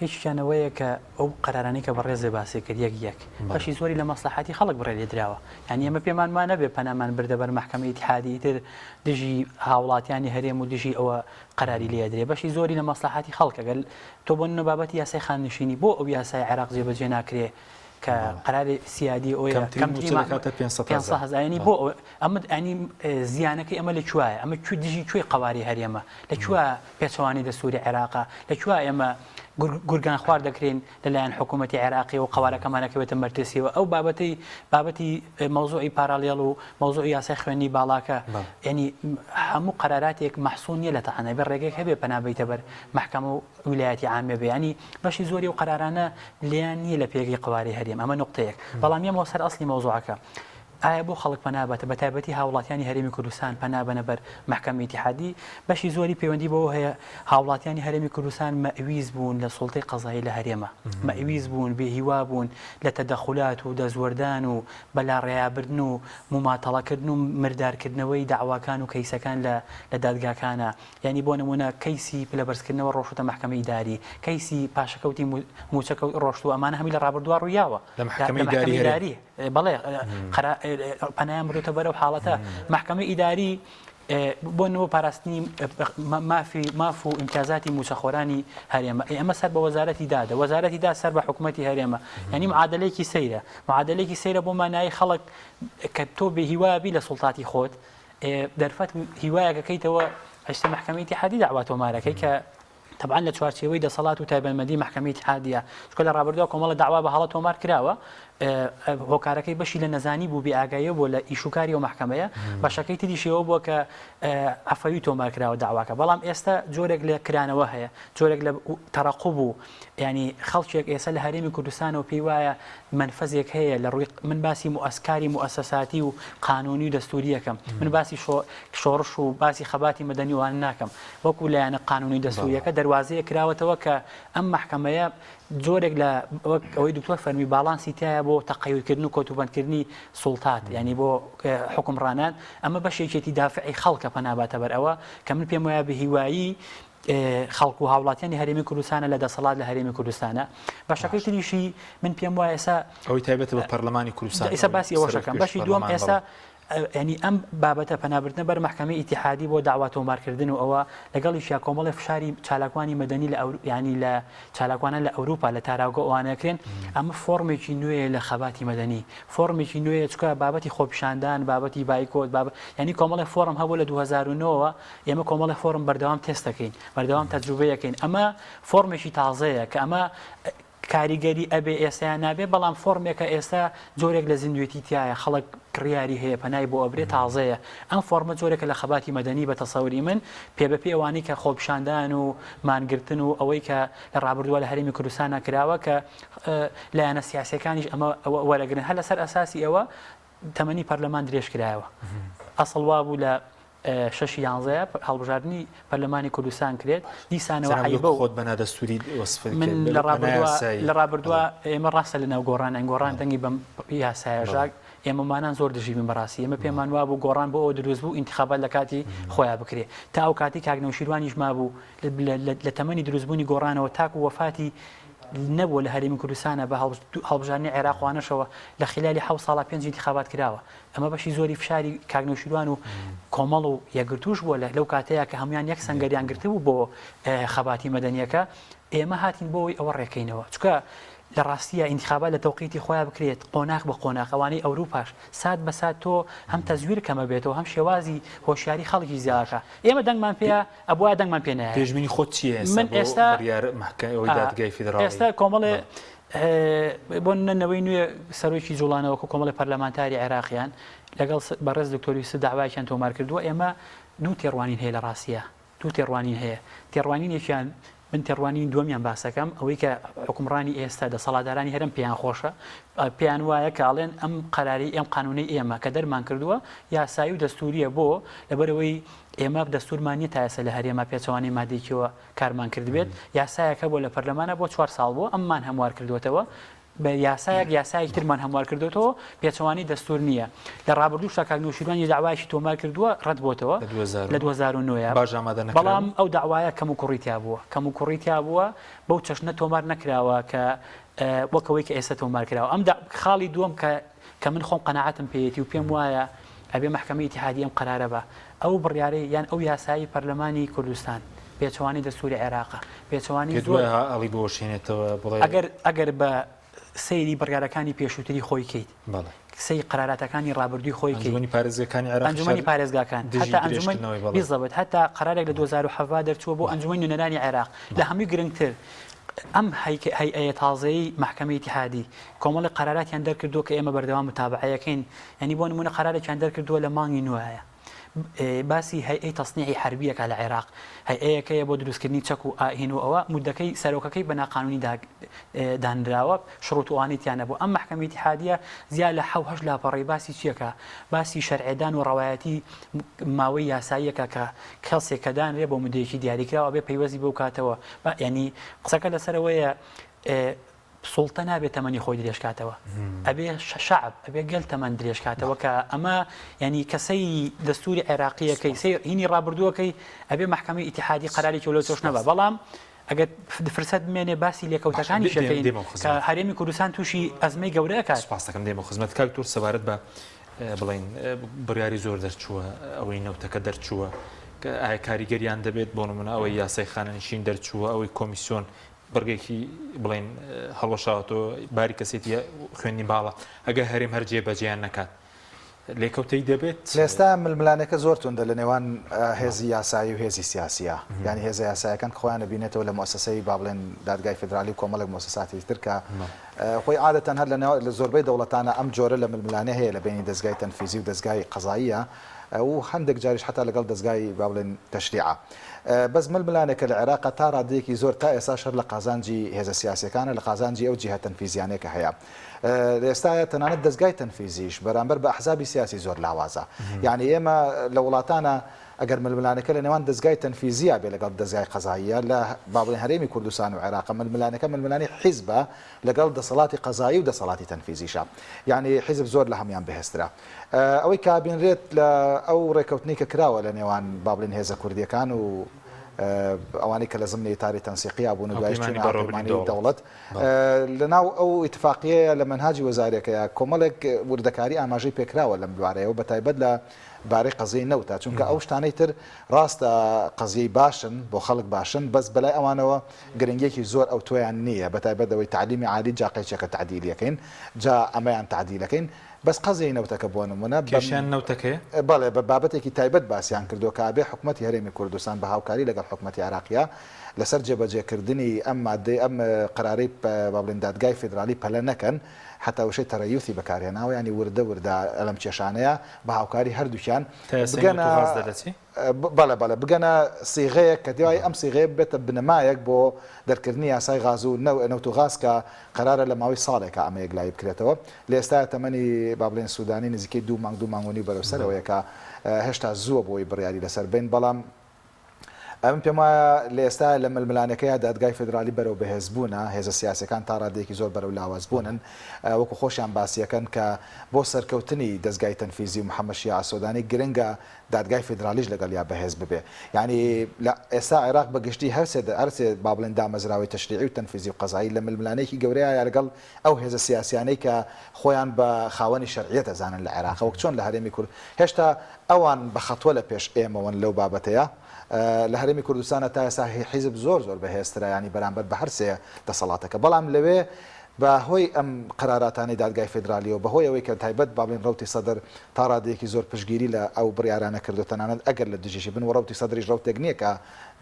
هیچیانەوەیە کە ئەو قەرارانەی کە بەڕێزێ باسی کرد یەک بەشی زۆری لە مەسلحەتی خەڵک بڕێ لێدراوە یعنی ئێمە پێمانمان نەبێ پەنامان بردە بەر محکەمەی اتحادی تر دژی هاوڵاتیانی هەرێم و دژی ئەوە قەراری لێدرێ بەشی زۆری لە مەسلحەتی خەڵک ئەگەر تۆ بۆ بابەتی یاسای خاننشینی بۆ ئەو یاسای عێراق جێبەجێ ناکرێ کە قەراری سیادی ئەوەیە کەمترینی بۆ ئەمە ئەنی زیانەکەی ئەمە لە کوایە ئەمە دژی کوێی قەواری هەرێمە لە کووە پێچەوانی دەستوری عێراقا لە کووە ئێمە گورگان خوار دەکرێن لەلایەن حکوومەتی عێراقی و قەوارەکەمانەکەوێتە مەرتسیەوە ئەو بابەتی مەوزوعی پارالیێڵ و مەوزوعی یاسای خوێنی باڵاکە ینی هەموو قەراراتێک مەحسوون نیە لە تەحەنە بەر ڕێگەیەک هەبێ پەنابەیتە بەر محکەمە و ویلایەتی عامێ بێ ینی بەشی زۆری و قەرارانە لیان نییە لە پێگەی قەواری هەرێم ئەمە نقطەیەک بەڵام ئێمە سەر ئەسلی مەوزوعەکە ئایا بۆ خەڵک پەنابەتە بە تایبەتی هاوڵاتیانی هەرێمی کوردستان پەنابەنە بەر محکەمەی اتحادی بەشی زۆری پەیوەندی بەوە هەیە هاوڵاتیانی هەرێمی کوردستان مەئویز بوون لە سوڵتەی قەزایی لە هەرێمە مەئویز بوون بێهیوا بوون لە تەدەخولات و دەزوەردان و بەلاڕێیابردن و مماتەڵەکردن و مردارکردنەوەی داواکان و کەیسەکان لە دادگاکانە یعنی بۆ نمونە کەیسی پلەبەرزکردنەوە ڕۆشتە محکەمەی ئیداری کەیسی پاشەکەوتی موچەکە ڕۆشت و ئەمانە هەمی لە ڕابردووە ڕوویاوە لە محکەمەی ئیداری بەڵێ پەنایان بڕۆتە بەرەو حاڵەتە محکمە ئیداری بۆ نەوە پاراستنی ماف و ئیمتیازاتی موچەخۆرانی هەرێمە ئەمە سەر بە وەزارەتی دادە وەزارەتی دا سەر بە حکوومەتی هەرێمە ینی معادلەیەکی سەیرە معادلەیەکی سەیرە بۆ مانایی خەڵک کە تۆ بێ هیوابی لە سوڵتاتی خۆت دەرفەت هیوایەکەکەیتەوە هەشتە محکمەی اتحادی داوا تۆمارەکەی کە طبعا لە چوارچێوەی دەسەڵات و تایبەتمەندی محکمەی اتحادیە چکە لە ڕابردووە کۆمەڵە داوا بە هەڵە تۆمار کراوە هۆکارەکەی بەشی لە نەزانی بوو بێ ئاگایە بۆ لە ئیشوکاری و محکمەیە بەشەکەی تریشەوە بووە کە عەفەوی تۆمار کراوە داواکە بەڵام ئێستا جۆرێک لە کرانەوە هەیە جۆرێک لە تەرەقوب و ینی خەڵکێک ئێستا لە هەرێمی کوردستانەوە پێی وایە منفەزێک هەیە لە ڕووی من باسی مؤسکاری مؤسساتی و قانونی و دەستوریەکەم من باسی شۆڕش و باسی خەباتی مەدەنی وان ناکەم وەکو لایەنە قانونی دەستوریەکە دەواازەیە کراوەتەوە کە ئەم محکمەیە جۆرێک لە ئەوەی دکتۆر فەرمی باڵانسی تایە بۆ تەقەیدکردن و کۆتوبەندکردنی سوڵتات ینی بۆ حکومڕانان ئەمە بەشێکێتی دافعی خەڵکە پەناباتە بەر ئەوە کە من پێم وایە بە هیوایی خەڵک و هاوڵاتیانی هەرێمی کوردستانە لە دەسەڵات لە هەرێمی کوردستانە بەشەکەی تریشی من پێم وایە ئێستا ئەوەی تایبەتە بە پەرلەمانی کوردستان ئێستا باسی ئەوەشەکەم بەشی دووەم ئێستا ینی ئەم بابەتە پەنابردنە بەر محکمەی ئیتیحادی بۆ داوا تۆمارکردن و ئەوە لەگەڵیشیا کۆمەڵی فشاری چالاکوانی مەدەنی لە ینی لە چالاکوانە لە ئەوروپا لە تاراوگە ئەوانەکرێن ئەمە فۆرمێکی نوێ لە خەباتی مەدەنی فۆرمێکی نوێ چکە بابەتی خۆپیشاندان بابەتی بایکۆت ینی کۆمەڵی فۆرم هەبوو لە 2009ەوە ئێمە کۆمەڵی فۆرم بەردەوام تێستەکەین بەردەوام تەجروبەیەکەین ئەمە فۆرمێکی تازەیە کە ئەمە کاریگەری ئەبێ ئێستایان نابێ بەڵام فۆرمێکە ئێستا جۆرێک لە زیندوێتی تایە خەڵک کڕیاری هەیە پەنای بۆ ئەبرێ تازەیە ئەم فۆرمە جۆرێکە لە خەباتی مەدەنی بە تەسەوری من پێبەپێ ئەوانەی کە خۆپیشاندان و مانگرتن و ئەوەی کە لە ڕابردووە لە هەرێمی کوردستان کراوە کە لایەنە سیاسیەکانیش ئەمە وەرەگرن هەر لەسەر ئەساسی ئەوە تەمەنی پەرلەمان درێژ کرایەوە ئەسڵ وا بوو لە 6 یانزەیە هەڵبژاردننی پەرلەمانی کوردستان کرێت دیسانەوە عیبە خۆت بەنا دەستوری من لە ڕابردووە ئێمە ڕاستە لە ناو گۆڕان ئەنگۆڕان دەنگی بەم یاسایەژاک ئێمەمانان زۆر دژیبن بەڕاستی ئێمە پێمان وا بوو گۆڕان بۆ ئەو دروست بوو ئینتیخابات لە کاتی خۆیان بکرێت تا ئەو کاتی کاکنەوشیروانیش مابوو لە تەمەنی دروستبوونی گۆڕانەوە تاکو وەفاتی نەبووە لە هەرێمی کوردستانە بە هەڵبژاردنی عێراقوانەشەوە لە خلالی 7 ساڵە 5 انتخابات کراوە ئەمە بەشی زۆری فشاری کاکنەوشیروان و کۆمەڵ و یەکگرتوش بووە لەو کاتەیە کە هەمویان یەک سەنگەریان گرتبوو بۆ خەباتی مەدەنیەکە ئێمە هاتین بۆی ئەوە ڕێکەینەوە چکە لە ڕاستیە انتخابات لە تەوقیتی خۆیان بکرێت قۆناق بە قۆناق ئەوانەی ئەوروپاش سات بە سات تۆ هەم تەزویر کەمە بێتەوە هەم شێوازی هۆشیاری خەڵکی زیادەکە ئێمە دەنگمان پێە ئەبووە دەنگمان پێ نایە پێشبینی خۆت چییە من ئێستا دادگای فیدراڵی ئێستا کۆمەڵێ بۆ نەوەی نوێ سەرۆکی جوڵانەوەکو کۆمەڵی پەرلەمانتاری عێراقیان لەگەڵ بەڕێز دکتۆری س داوایان تۆمار کردووە ئێمە دوو تێڕوانین هەیە لە ڕاستیە دوو تێڕوانین هەیە تێڕوانینێکیان من تێڕوانین دووەمیان باسەکەم ئەوەی کە حکومڕانی ئێستا دەسەڵاتدارانی هەرم پێیان خۆشە پێیان وایە کاڵێن ئەم قەراری ئەم قانونەی ئێمە کە دەرمان کردووە یاسایی و دەستوریە بۆ لەبەرەوەی ئێمە دەستورمانی تایسە لە هەرێمە پێچەوانی مادێکیەوە کارمان کردبێت یاسایەکە بۆ لە پەرلەمانە بۆ 4 ساڵ بۆ ئەممان هەموار کردوێتەوە بە یاسایەک ترمان هەموار کردوێتەوە پێچەوانی دەستور نییە لە ڕابردوو کاکنەوشیروانی داوایشی تۆمار کردووە ڕەت بۆتەوە لە 2009 بەڵام ئەو داوایە کەم و کوڕیتیا بووە بەو چەشنە تۆمار نەکراوە کە وەکەوەی کە ئێستا تۆمار کراوە ئەم خاڵی دووەم کە من خۆم قەناعەتم پێیەتی و پێم وایە ئەبێ محکمەی ئیتیحادی ئەم قەرارە بە ئەو بڕیارەی یان ئەو یاسایی پەرلەمانی کوردستان پێچەوانی دەستوری عێراقە پێچەوانی ئەڵی بۆشێنێتەوە ئەگەر بە سەیری بڕیارەکانی پێشووتری خۆی کەیت سەی قەراراتەکانی ڕابردووی خۆی ئەنجومەنی پارێزگاکان بیزەبێت هەتا قەرارێک لە 2007 دەرچووە بۆ ئەنجومەی نوێنەرانی عێراق لە هەمووی گرنگتر ئەم هەیئە تازەی محکمەی ئیتیحادی کۆمەڵی قەراراتیان دەرکردووە کە ئێمە بەردەوام متابعەکەین ینی بۆ نمونە قەرارێکیان دەرکردووە لە مانگی نوایە باسی هەیئەی تەصنیعی حربیەکە لە عێراق هەیئەیەکەیە بۆ دروستکردنی چەک و ئاهین و ئەوە مودەکەی سەرۆکەکەی بە ناقانونی دانراوە شڕوتوانیتیانە بۆ ئەم محکمەی ئیتیحادیە زیاد لە 7 لاپەڕی باسی چیەکە باسی شەرعێدان و ڕەوایەتی ماوەی یاساییەکە کە کەسێک کە دانرێ بۆ مودەیەکی دیاریکراوە بێ پەیوەزی بەو کاتەوە ینی قسەکە لەسەرەوەیە سوڵتە نابێت تەمەنی خۆی درێژکاتەوە ئەبێ شعب ئەبێ گەل تەمەند درێژکاتەوە کە ئەمە ینی کەسەی دەستوری عێراقیەکەی هینی ڕابردووەکەی ئەبێ محکمەی ئیتیحادی قەراری کەولۆ تۆش نەبە بەڵام ئەگەر فرسەت بمێنێ باسی لێکەوتەکانی شەکەین کە هەرێمی کوردستان تووشی ئەزمەی گەورەکە سپاس دەکەم دێمە خزمەت کاکتور سەبارەت بە بڵین بڕیاری زۆر دەرچووە ئەوەی نەوتەکە دەرچووە ئایا کاریگەریان دەبێت بۆ نمونە ئەوەی یاسای خانەنشین دەرچووە ئەوەی کۆمیسیۆن بڕگێکی بڵین هەڵوەشاتەوە باری کەسێتی خوێندی باڵە ئەگە هەرێم هەر جێبەجێیان نەکات لێکەوتەی دەبێت لێستا ململانەکە زۆر توندە لە نێوان هێزی یاسایی و هێزی سیاسیە ینی هێزە یاسایەکان خۆیان بینێتەوە لە مؤسسەی با بڵێن دادگای فدرالی کۆمەڵک مؤسساتی تر کە خۆی عادەتەن هەر لە زۆربەی دەوڵەتانە ئەم جۆرە لە ململانە هەیە لە بینی دەستگای تەنفیزی و دەستگای قەزاییە و هەندێک جاریش حتا لەگەڵ دەستگای با بڵێن تەشریعە بەس ململانێکە لە عێراق تا ڕادەیەکی زۆر تا ئێستا شەر لە قازانجی هێزە سیاسەکانە لە قازانجی ئەو جیهە تەنفیزیانێکە هەیە ئێستا تەنانەت دەستگای تەنفیزیش بەرامبەر بە ئەحزابی سیاسی زۆر لاوازە یعنی ئێمە لە وڵاتانە ئەگەر ململانەکە لە نێوان دەستگای تەنفیزیە بێ لەگەڵ دەستگای قەزاییە لە با بڵێن هەرێمی کوردستان و عێراق ململانەکە ململانی حیزبە لەگەڵ دەسەڵاتی قەزایی و دەسەڵاتی تەنفیزیشە یعنی حیزب زۆر لە هەمان بەهێزترا ئەوەی کابینرێت لە ئەو ڕێکەوتنی کە کراوە لە نێوان با بڵێن هێزە کوردیەکان و ئەوانەی کە لە زمانی تاری تەنسیقیا بوون و دوایشتنی دەوڵەت لەناو ئەو ئیتفاقیە لە منهاجی وەزارەکەیە کۆمەڵێک وردەکاری ئاماژەی پێکراوە لەم بوارەیەوە بەتایبەت لە بارەی قەزەی نەوتە چونکە ئەو شتانەی تر ڕاستە قەزیەی باشن بۆ خەڵک باشن بەس بەلای ئەوانەوە گرنگێکی زۆر ئەو تۆیان نییە بەتایبەت ئەوەی تعلیمی عالی جاقیچەکە تعدیلەکەین جا ئەمەیان تعدیلەکەین بەس قەزەی نەوتەکە بۆ نمونە کێشیان نەوتەکەی بەڵێ بە بابەتێکی تایبەت باسییان کردو کابێ حکوومەتی هەرێمی کوردستان بە هاوکاری لەگەڵ حکوومەتی عراقیە لەسەر جێبەجێکردنی ئەم مادەی ئەم قرارەی با بڵێن دادگای فدرالی پەلە نەکەن حتا وشەی تەرەیوثی بەکارهێناوە ینی وردە ئەلەم کێشانەیە بە هاوکاری هەردووکیان بەڵێ بگەنە سیغەیەک کە دوای ئەم سیغەیە بێتە بنەمایەک بۆ دەرکردنی یاسای غاز و نەوت و غاز کە قرارە لە ماوەی ساڵێکە ئەمە یەکلایی بکرێتەوە لە ئێستا تەمەنی با بڵێن سوودانی نزیکەی 2 مانگ و نی بەرەوسەرەوەیە کە هێشتا زووە بۆی بڕیاری لەسەر بین بەڵام ئەم پێم وایە لە ئێستا لە ململانەکەیە دادگای فدرالی بەرەو بەهێزبوونە هێزە سیاسەکان تا ڕادێکی زۆر بەرەو لاوازبوونن وەکو خۆشیان باسیەکەن کە بۆ سەرکەوتنی دەستگای تەنفیزی و محەممەد شیع ئاسۆدانی گرنگە دادگای فدرالیش لەگەڵ یا بەهێز ببێ ینی لە ئێستا عێراق بەگشتی هەرسێ با بڵێن دامەزراوی تەشریعی و تەنفیزی و قەزایی لە ململانەیەکی گەورەیە لەگەڵ ئەو هێزە سیاسیانەی کە خۆیان بە خاوەنی شەرعیەت ئەزانن لە عێراق وەک چۆن لە هەرێمی کورد هێشتا ئەوان بە خەتوە لە پێش ئێمەوەن لەو بابەتەیە لە هەرێمی کوردستانە تا ئێستا حیزب زۆر بەهێزترە ینی بەرامبەر بە هەرسێ دەسەڵاتەکە بەڵام لەوێ بەهۆی ئەم قراراتانی دادگای فدرالیەوە بەهۆی ئەوەی کە تایبەت بابلین ڕوتی سەدر تا ڕادەیەکی زۆر پشگیری لە ئەو بڕیارانە کردو تەنانەت ئەگەر لە دژیشی بن و ڕوتی سەدریش ڕوتێک نییە کە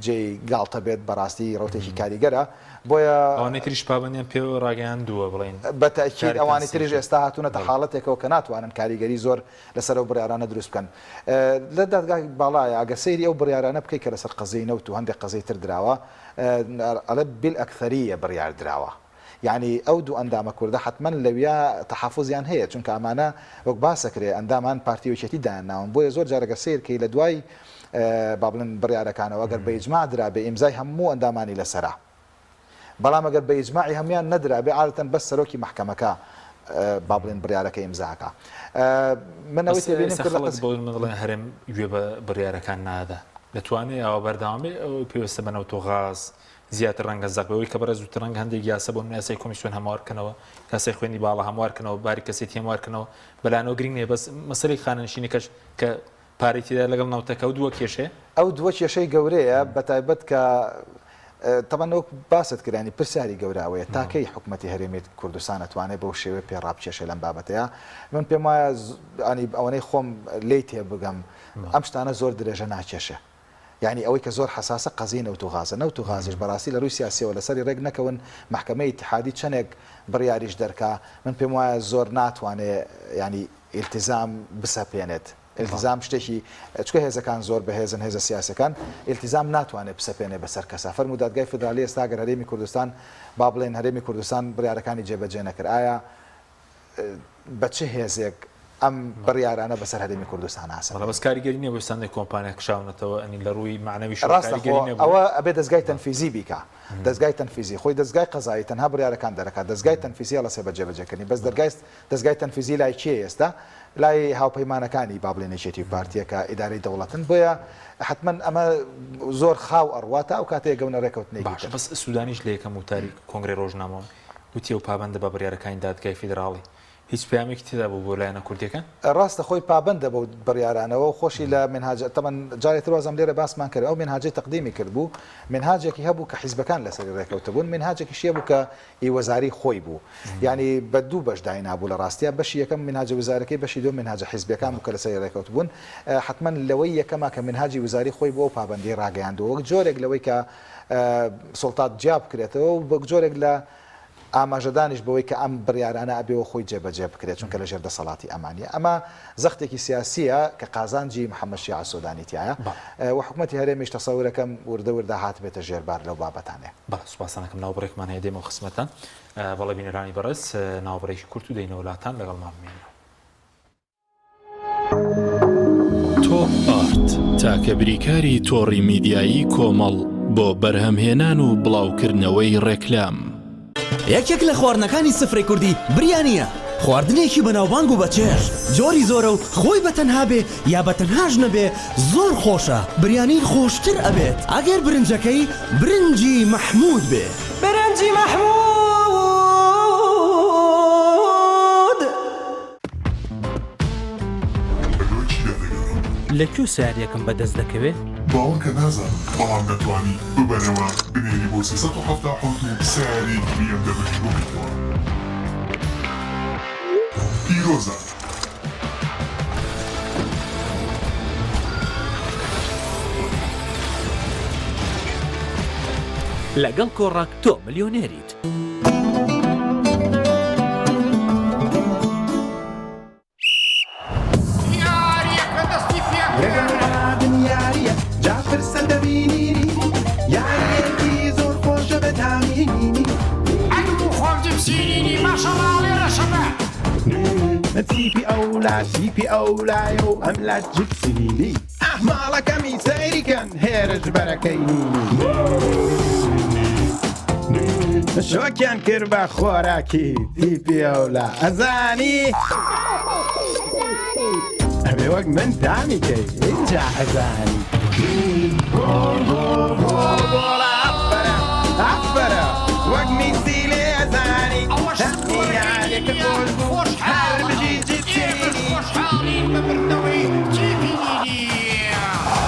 جێی گاڵتە بێت بەڕاستی ڕوتێکی کاریگەرە بۆیە ئەوانەی تریش پابندیان پێ ڕاگەیان دووە بڵین بەتەکید ئەوانی تریش ئێستا هاتوونەتە حاڵەتێکەوە کە ناتوانن کاریگەری زۆر لەسەر ئەو بڕیارانە دروست بکەن لە دادگای باڵایە ئەگە سەیری ئەو بڕیارانە بکەی کە لەسەر قەزەی نەوت و هەندێک قەزەی تر دراوە ئەڵێ بالئەکثەریە بڕیار دراوە يعني ئەو دوو ئەندامە کوردە حتمما لەویا تەحافوزیان هەیە چونکە ئەمانە وەک باسەکرێ ئەندامان پارتیویەتی داناون بۆیە زۆر جارەگە سیرکەی لە دوای با بڵێن بڕیارەکانەوە ئەگەر بە ئیجماع درا بێ ئیمزای هەموو ئەندامانی لەسەرا بەڵام ئەگەر بە ئیجماعی هەمیان نەدرا بێ عادەتەن بەس سەرۆکی محکەمەکە با بڵێن بڕیارەکە ئیمزاکە منەوەی تێبینیم خەڵک بۆ منڵێن هەرێم گوێ بە بڕیارەکان نادا دەتوانێت ئەوە بەردەوامی ئەو پێویستە بە نەوت و غاز زیاتر ڕەنگە زەقەوەی کە بەرە زووتر ڕەنگ هەندێک یاسە بۆ یاسای کۆمیسیۆن هەموارکردنەوە یاسای خوێنی باڵە هەموارکردنەوە باری کەسێتی هەموارکردنەوە بەلانەوە گرنگ نیە بەس مەسەلەی خانەنشینەکەش کە پارێتیدا لەگەڵ ناوتەکە و دووە کێشەیە ئەو دووە کێشەی گەورەیە بەتایبەت کە طبعا ئەو باست کردانی پرسیاری گەوراوەیە تاکەی حکوومەتی هەرێمی کوردستان ئەتوانێت بەو شێوە پێڕابکێشە لەم بابەتەیە من پێم وایە ئەوەی خۆم لی تێ بگەم ئەم شتانە زۆر درێژە ناکێشە يعني ئەوەی کە زۆر حساسە قەزی نەوت و غازە نەوت و غازیش بەڕاستی لە ڕووی سیاسیەوە لەسەری ڕێک نەکەون محکەمەی اتحادی چەندێک بڕیاریش دەرکا من پێم وایە زۆر ناتوانێت ینی التزام بسەپێنێت التزام شتێکی چکە هێزەکان زۆر بەهێزن هێزە سیاسەکان التزام ناتوانێت بسەپێنێ بەسەر کەسە فەرموو دادگای فدرالی ئێستا گەر هەرێمی کوردستان با بڵێن هەرێمی کوردستان بڕیارەکانی جێبەجێ نەکرد ئایا بە چه هێزێک ئەم بڕیارانە بەسەر هەرێمی کوردستان ئاسان. بەس کاریگەری نیە بۆ ستاندی کۆمپانیا کشاونەتەوە ئەنی لە ڕووی معنەوی ئەوە ئەبێ دەستگای تەنفیزی بیکە دەستگای تەنفیزی خۆی دەستگای قەزایی تەنها بڕیارەکان دەرەکات دەستگای تەنفیزی لە سێ بەجێبەجێکردنی بەس دەستگای تەنفیزی لای چیە ئێستا لای هاوپەیمانەکانی با بڵێنێکی پارتیەکە ئیدارەی دەوڵەتن بۆیە حتمما ئەمە زۆر خاو ئەڕواتە ئەو کاتەیە گەونە ڕێکەوتنێکی باش بەس سوودانیش لە یەکەم وتاری کۆنگرێ ڕۆژنامەوە وتی و پابندە بە بڕیارەکانی دادگای فیدراڵی هیچ پامێکی تێدا بوو بۆ لایەنە کوردەکان ڕاستە خۆی پابندە بە بڕیارانەوە و خۆشی لە منهاج تەمەن جارێتتر وازم لێرە باسمان کرد ئەو منهاجی تەقدیمی کرد بوو منهاجێکی هەبوو کە حیزبەکان لەسەر ڕێکەوتە بوون منهاجێکی شێ بوو کە ئیوەزاری خۆی بوو یعنی بە دوو بەش داینابوو لە ڕاستیە بەشی یەکەم منهاجە وزارەکەی بەشی دو منهاجە حیزبەکان بوو کە لەسەر ڕێکەوت بوون حتمما لەوەی یەکەمە کە منهاجی وزاری خۆی بۆ پابندی ڕاگەیاندەوە وەک جۆرێک لەوەی کە سڵتات جیاب بکرێتەوە و وەک جۆرێک لە ئاماژەدانیش بەوەی کە ئەم بڕیارانە ئەبێەوە خۆی جێبەجێ بکرێت چونکە لە ژێر دەسەڵاتی ئەمانیە ئەمە زەختێکی سیاسیە کە قازانجی محەممەد شیع سۆدانیتیایە و حکوومەتی هەرێمیش تەسەورەکەم وردە هات بێتە ژێربار لەو بابەتانێ سوپاسانەکەم ناوبڕێکمان هەیە دێمە خسمەتان بەڵێ بینەرانی بەڕێز ناوبڕێکی کورت و دەینە وڵاتان لەگەڵمان بمێنەوە. تۆپ ئارت تاکە بریکاری تۆڕی میدیایی کۆمەڵ بۆ بەرهەمهێنان و بڵاوکردنەوەی ڕێکلام. یەکێک لە خواردنەکانی سفرەی کوردی بریانیە خواردنێکی بەناوبانگ و بەچێژ جۆری زۆرە و خۆی بەتەنها بێ یا بەتەنهاش نەبێ زۆر خۆشە بریانی خۆشتر ئەبێت ئەگەر برنجەکەی برنجی مەحموود بێ برنجی مەحموود لەکوێ سیارەکەم بەدەست دەکەوێت؟ باوەکە نازانم بەڵام دەتوانی ببەرەوە بنێری بۆ 370 سیاری BMW بۆ بکەوە. پیرۆزە لەگەڵ کۆڕاک تۆ ملیۆنێریت. تیپی ئەولایە و ئەم لا جپسینی ئەحماڵەکەمی سەیریکەن هێرش بەرەکەی شۆکیان کرد بە خۆراکی تیپی ئەولا ئەزانی ئەبێ وەک من دامیکەی اینجا ئەزانی ئەفبەرە وەک میسی لێ ئەزانی هەمیانێکە بۆش بوو هەر بژی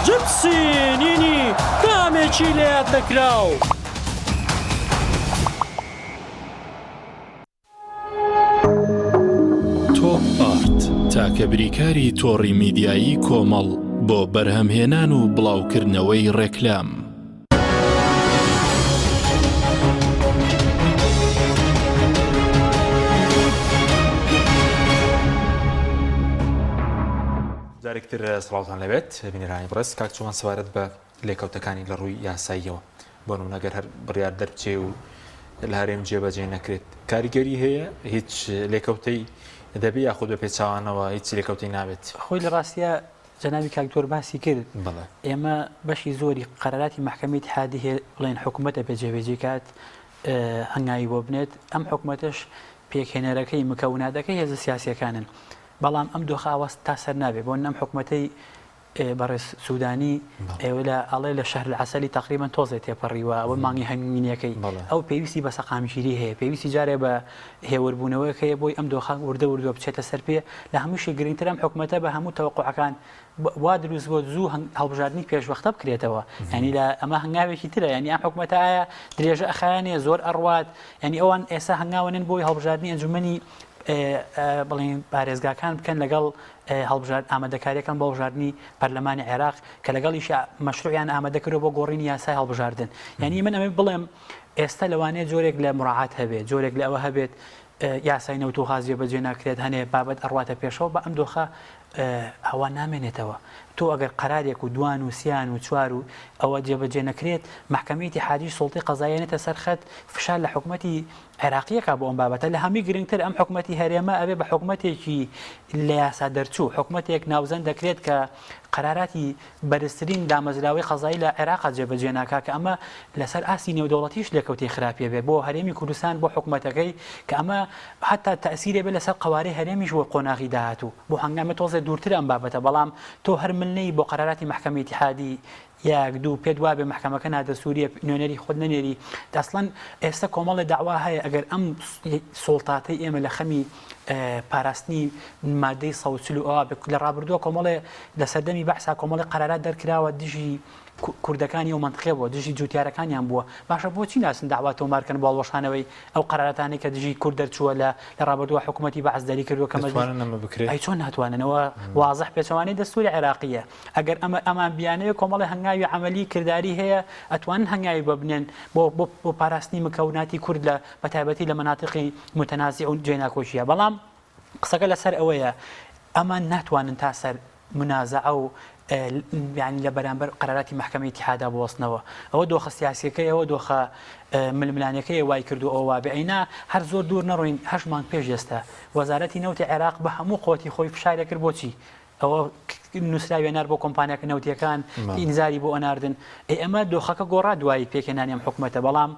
جپسینینی کامێکی لێت نەکراو. تۆپ ئارت تاکە بریکاری تۆڕی میدیایی کۆمەڵ بۆ بەرهەمهێنان و بڵاوکردنەوەی ڕێکلام. جارێکتر سڵاوتان لەوێت بینەرانی بەڕێز کاک چۆمان سەبارەت بە لێکەوتەکانی لە ڕووی یاساییەوە بۆ نمونەگەر هەر بڕیار دەربچێ و لە هەرێم جێبەجێ نەکرێت کاریگەری هەیە هیچ لێکەوتەی دەبێ یاخود بە پێچاوانەوە هیچ لێکەوتەی نابێت. خۆی لە ڕاستیە جەنابی کاکتۆر باسی کرد ئێمە بەشی زۆری قەراراتی محکەمەی اتحادی هەیە بڵێن حکوومەتە بەجێبەجێ کات هەنگاوی بۆ بنێت ئەم حکوومەتەش پێکهێنەرەکەی مکەونادەکەی هێزە سیاسیەکانن بەڵام ئەم دۆخاوەست تا سەر نابێت بۆ ئەم حکوومەتەی بەڕێز سوودانی ئێوە لە ئەڵێ لە شەهر العەسەلی تقریبان تۆزێت تێپەڕیوە ئەوە مانگی هەنگینیەکەی ئەو پێویستی بە سەقامگیری هەیە پێویستی جارێ بە هێوربوونەوەی هەیە بۆی ئەم دۆخە وردە بچێتە سەر پێ لە هەمووشی گرنگتر ئەم حکوومەتە بە هەموو تەوەقوعەکان وا دروست بۆ زوو هەڵبژاردننی پێشوەختە بکرێتەوە ینی لە ئەمە هەنگاوێکی ترە ینی ئەم حکوومەتە ئایا درێژە ئەخایانێ زۆر ئەڕوات ینی ئەوان ئێستا هەنگاوەنن بۆی هەڵبژاردننی ئەنجومەنی بڵین پارێزگاکان بکەن لەگەڵ هەڵبژارد ئامادەکاریەکان بۆ هەڵبژاردننی پەرلەمانی عێراق کە لەگەڵیش مەشروعیان ئامادەکردەوە بۆ گۆڕینی یاسای هەڵبژاردن ینی من ئەمە بڵێم ئێستا لەوانەیە جۆرێک لە مراعات هەبێت جۆرێک لە ئەوە هەبێت یاسای نەوت و غازیە بەجێ ناکرێت هەنێ بابەت ئەڕواتە پێشەوە بە ئەم دۆخە ئەوە نامێنێتەوە تۆ ئەگەر قەرارێک و دوان و سیان و چوار و ئەوە جێبەجێ نەکرێت محکەمەی اتحادی سوڵتەی قەزاییانێتە سەر خەت فشار لە حکوومەتی عێراقیەکە بۆ ئەم بابەتە لە هەمی گرنگتر ئەم حکوومەتی هەرێمە ئەبێ بە حکوومەتێکی لە یاسا دەرچوو حکوومەتێک ناوزەن دەکرێت کە قەراراتی بەرزترین دامەزراوی قەزایی لە عێراق جێبەجێ ناکا کە ئەمە لەسەر ئاسی نێودەوڵەتیش لێکەوتەی خراپێ بێ بۆ هەرێمی کوردستان بۆ حکوومەتەکەی کە ئەمە حتا تەسیرێ بێ لەسەر قوارەی هەرێمیش بۆ قۆناغی داهاتوو بۆ هەنگامە تۆزێ دوورتر ئەم بابەتە بەڵام تۆ هەر ملنەی بۆ قەراراتی محکەمەی اتحادی یاک دوو پێت وابێ محکەمەکە نادە سووریە نوێنەری خۆت نەنێری دەسڵەن ئێستا کۆمەڵی داوا هەیە ئەگەر ئەم سوڵتاتەی ئێمە لە خەمی پاراستنی مادەی سەوچل و ئەوە لە ڕابردووە کۆمەڵێ لە سەردەمی بەحسا کۆمەڵی قەرارات دەرکراوە دژی کوردەکانی و منطقێ بووە دژی جوتیارەکانیان بووە باشە بۆچی ناسن داوا تۆمارکردن باڵوەشانەوەی ئەو قەرارەتانی کە دژی کورد دەرچووە لە ڕابردووە حکوومەتی بەعز دەری کردووە کە ئەی چۆن ناتواننەوە واضح پێچەوانەی دەستوری عێراقیە ئەگەر ئەمان بیانەیە کۆمەڵی هەنگاوی عملی کردداری هەیە ئەتوانن هەنگاوی ببنێن بۆ پاراستنی مکەوناتی کورد لە بەتایبەتی لە مناتقی متەنازی و جێناکۆشیە بەڵام قسەکە لەسەر ئەوەیە ئەمان ناتوانن تا سەر منازعە و يعني لبرانبر قرارات محكمة اتحاد بوصنوا أو دوخ سياسي أو دوخ ململانية كي واي كردو أو بعينا هر زور دور نروين هش مان بيجسته وزارة نوتي العراق بهمو قوتي خوي في شارع كربوتي أو نسراوي نار بو كومبانيا كنوتي كان إنزاري بو أناردن أما دوخك جوراد واي بيكناني حكومة بلام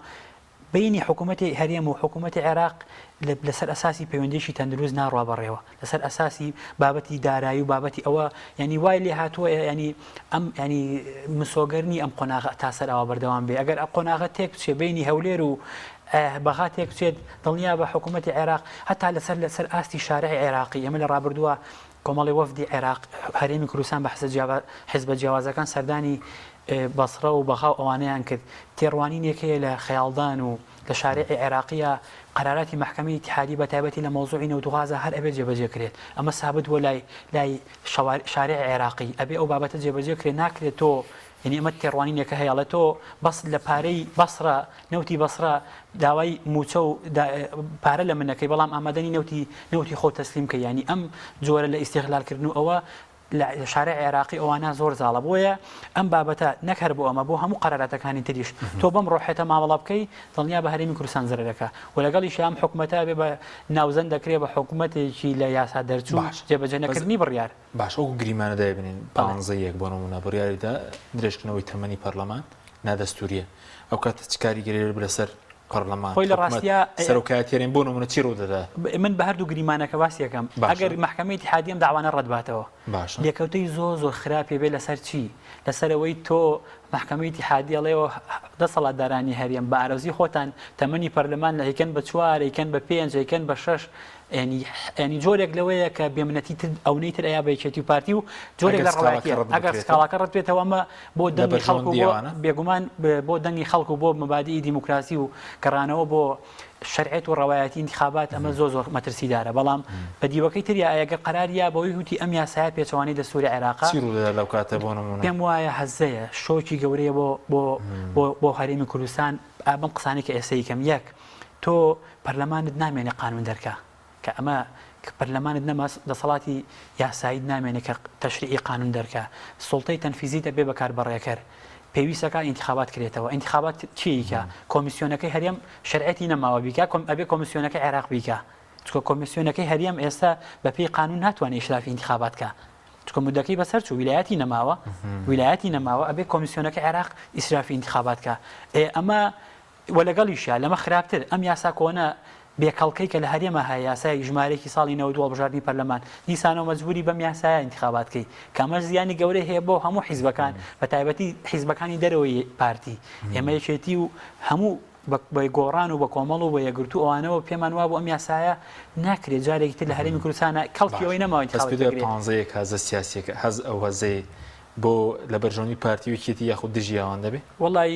بيني حكومة هريم وحكومة العراق لسر أساسي بيونديشي تندروز نار وبريوه لسر أساسي بابتي داراي وبابتي أو يعني وايلي هاتو يعني يعني مسوغرني أم قناغة تاسر أو بردوان بي أجر قناغة تيك بشي بيني هوليرو بغاتك بشي دنيا بحكومة العراق حتى لسر أساسي شارع عراقي يمل رابردوا كمالي وفد عراق هريم كروسان بحث حزب الجواز كان سرداني بصرة وبغاء أوانيان كذ تيروانين يكي لخيالدان ولشارع عراقية قرارات محكمة اتحادية بتابتي لموضوع نودغازة هر أبي جبجة كريت أما ثابت ولا شارع عراقي أبي أو بابت جبجة كريت ناكل تو يعني أما تيروانين يكي هيا تو بس لباري بصرة نوتي بصرة داوي موتو بارا لمنك بلام أمدني نوتي خو تسليم كي يعني أم جور الاستغلال كرنو أو شارع عراقي أوانا زور زالبويا أم بابتا نكهر بو أما بو همو قراراتك هاني تريش تو بم روحيتا ما بلابكي دنيا بهريمي كرسان زرلكا ولا قال شام حكمتها ببا ناوزن دكري بحكومتي شي لا ياسا درچو جبه جنكرني بريار باش او گریمانه دايبنين بانزيك بونمونا بريار دا درشكنوي تمني برلمان نادستوريه او كات تشكاري غير بلسر برلمان خوي لراستيا سروكاتيرين بونو من تشيرو دا من بهردو غريمانه كواسيا كم اگر محكمه اتحاديه دعوانا رد باتو باش ليكوتي زوزو خرابي بلا سرتشي لسروي تو محكمه اتحاديه ليو دصل داراني هريم بارزي خوتان تمني برلمان لكن بتشوار لكن ببينج لكن بشش يعني جوريك لويا كبيمنتي او نيتر ايا بيشتي بارتيو جوريك للرواتير اگر سكالا كرت بيته وما بو دني خلقو بيغمان بو دني خلقو بو مبادئ ديمقراطي وكرانو بو شرعية والروايات انتخابات أما زوزو مترسي دارة بلام بدي وقت يا أجر قراريا بويهوتي أم يا ساعات بيتواني دستور العراق سيروا لو كاتبونا من بيم وايا هزية شوكي جورية بو هريم كردستان أبم قصاني كأسي كم ياك تو برلمان نامي قانون دركا كأما برلمان نما لصلاتي يا سعيد نامي كتشريعي قانون دركا السلطة التنفيذية تبي بكار بريكر پێویستەکە انتخابات کرێتەوە انتخابات چیکە کۆمیسیۆنەکەی هەرێم شەرعەتی نەماوە بیکە ئەبێ کۆمیسیۆنەکەی عێراق بیکە چکە کۆمیسیۆنەکەی هەرێم ئێستا بەپێی قانون ناتوانێت ئیشرافی انتخاباتکە چکە مودەکەی بەسەر چوو ویلایەتی نەماوە ئەبێ کۆمیسیۆنەکەی عێراق ئیشرافی انتخاباتکە ئەمە وەلەگەڵیشە لەمە خراپتر ئەم یاسا کۆنە بێکەڵکەی کە لە هەرێمە هەیە یاسای ژمارەیەکی ساڵی 92 بژاردننی پەرلەمان دیسانەوە مەجبوری بەم یاسایە انتخاباتکەی کەمە زیانی گەورەی هەیە بۆ هەموو حیزبەکان بە تایبەتی حیزبەکانی دەرەوەی پارتی ئێمە یەکێتی و هەموو بە گۆڕان و بە کۆمەڵ و بە یەگرتو ئەوانەوە پێمان وا بۆ ئەم یاسایە ناکرێت جارێکی تر لە هەرێمی کوردستانە کەڵکیەوەی نەماوە انتخابات هەز سیاسیەکە هەز ئەو هەزەی بۆ لە بەرژەوەنی پارتی وکیتی یاخود دژیاوان دەبێت وڵی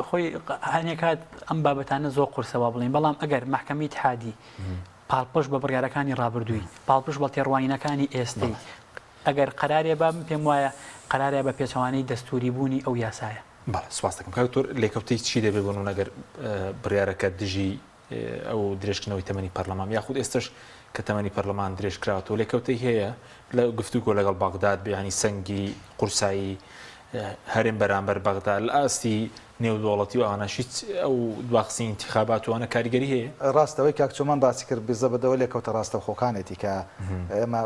خۆی هەنێکات ئەم بابەتانە زۆر قورسەوە بڵین بەڵام ئەگەر محکەمەی اتحادی پاڵپۆش بە بڕیارەکانی ڕابردووی پاڵپۆش بە تێڕوانینەکانی ئێستەی ئەگەر قەرارێ بە پێم وایە قەرارێ بە پێچەوانەی دەستوری بوونی ئەو یاسایە سواز دەکەم کاکتۆر لێکەوتەی چی دەبێت بۆ نەگەر بڕیارەکە دژی ئەو درێژکردنەوەی تەمەنی پەرلەمان یاخود ئێستش کە تەمەنی پەرلەمان درێژ کراوەوە لێکەوتەی هەیە لە گفتوگۆ لەگەڵ باغداد بێ ینی سەنگی قورسایی هەرێم بەرامبەر بەغداد لە ئاستی نێودوڵەتی و ئەوانەشیت ئەو دواخسی انتخاباتوانە کاریگەری هەیە ڕاستەوەی کاکچۆمان باسی کرد بزەبەدەوە لێکەوتە ڕاستە خۆکانێتی کە ئێمە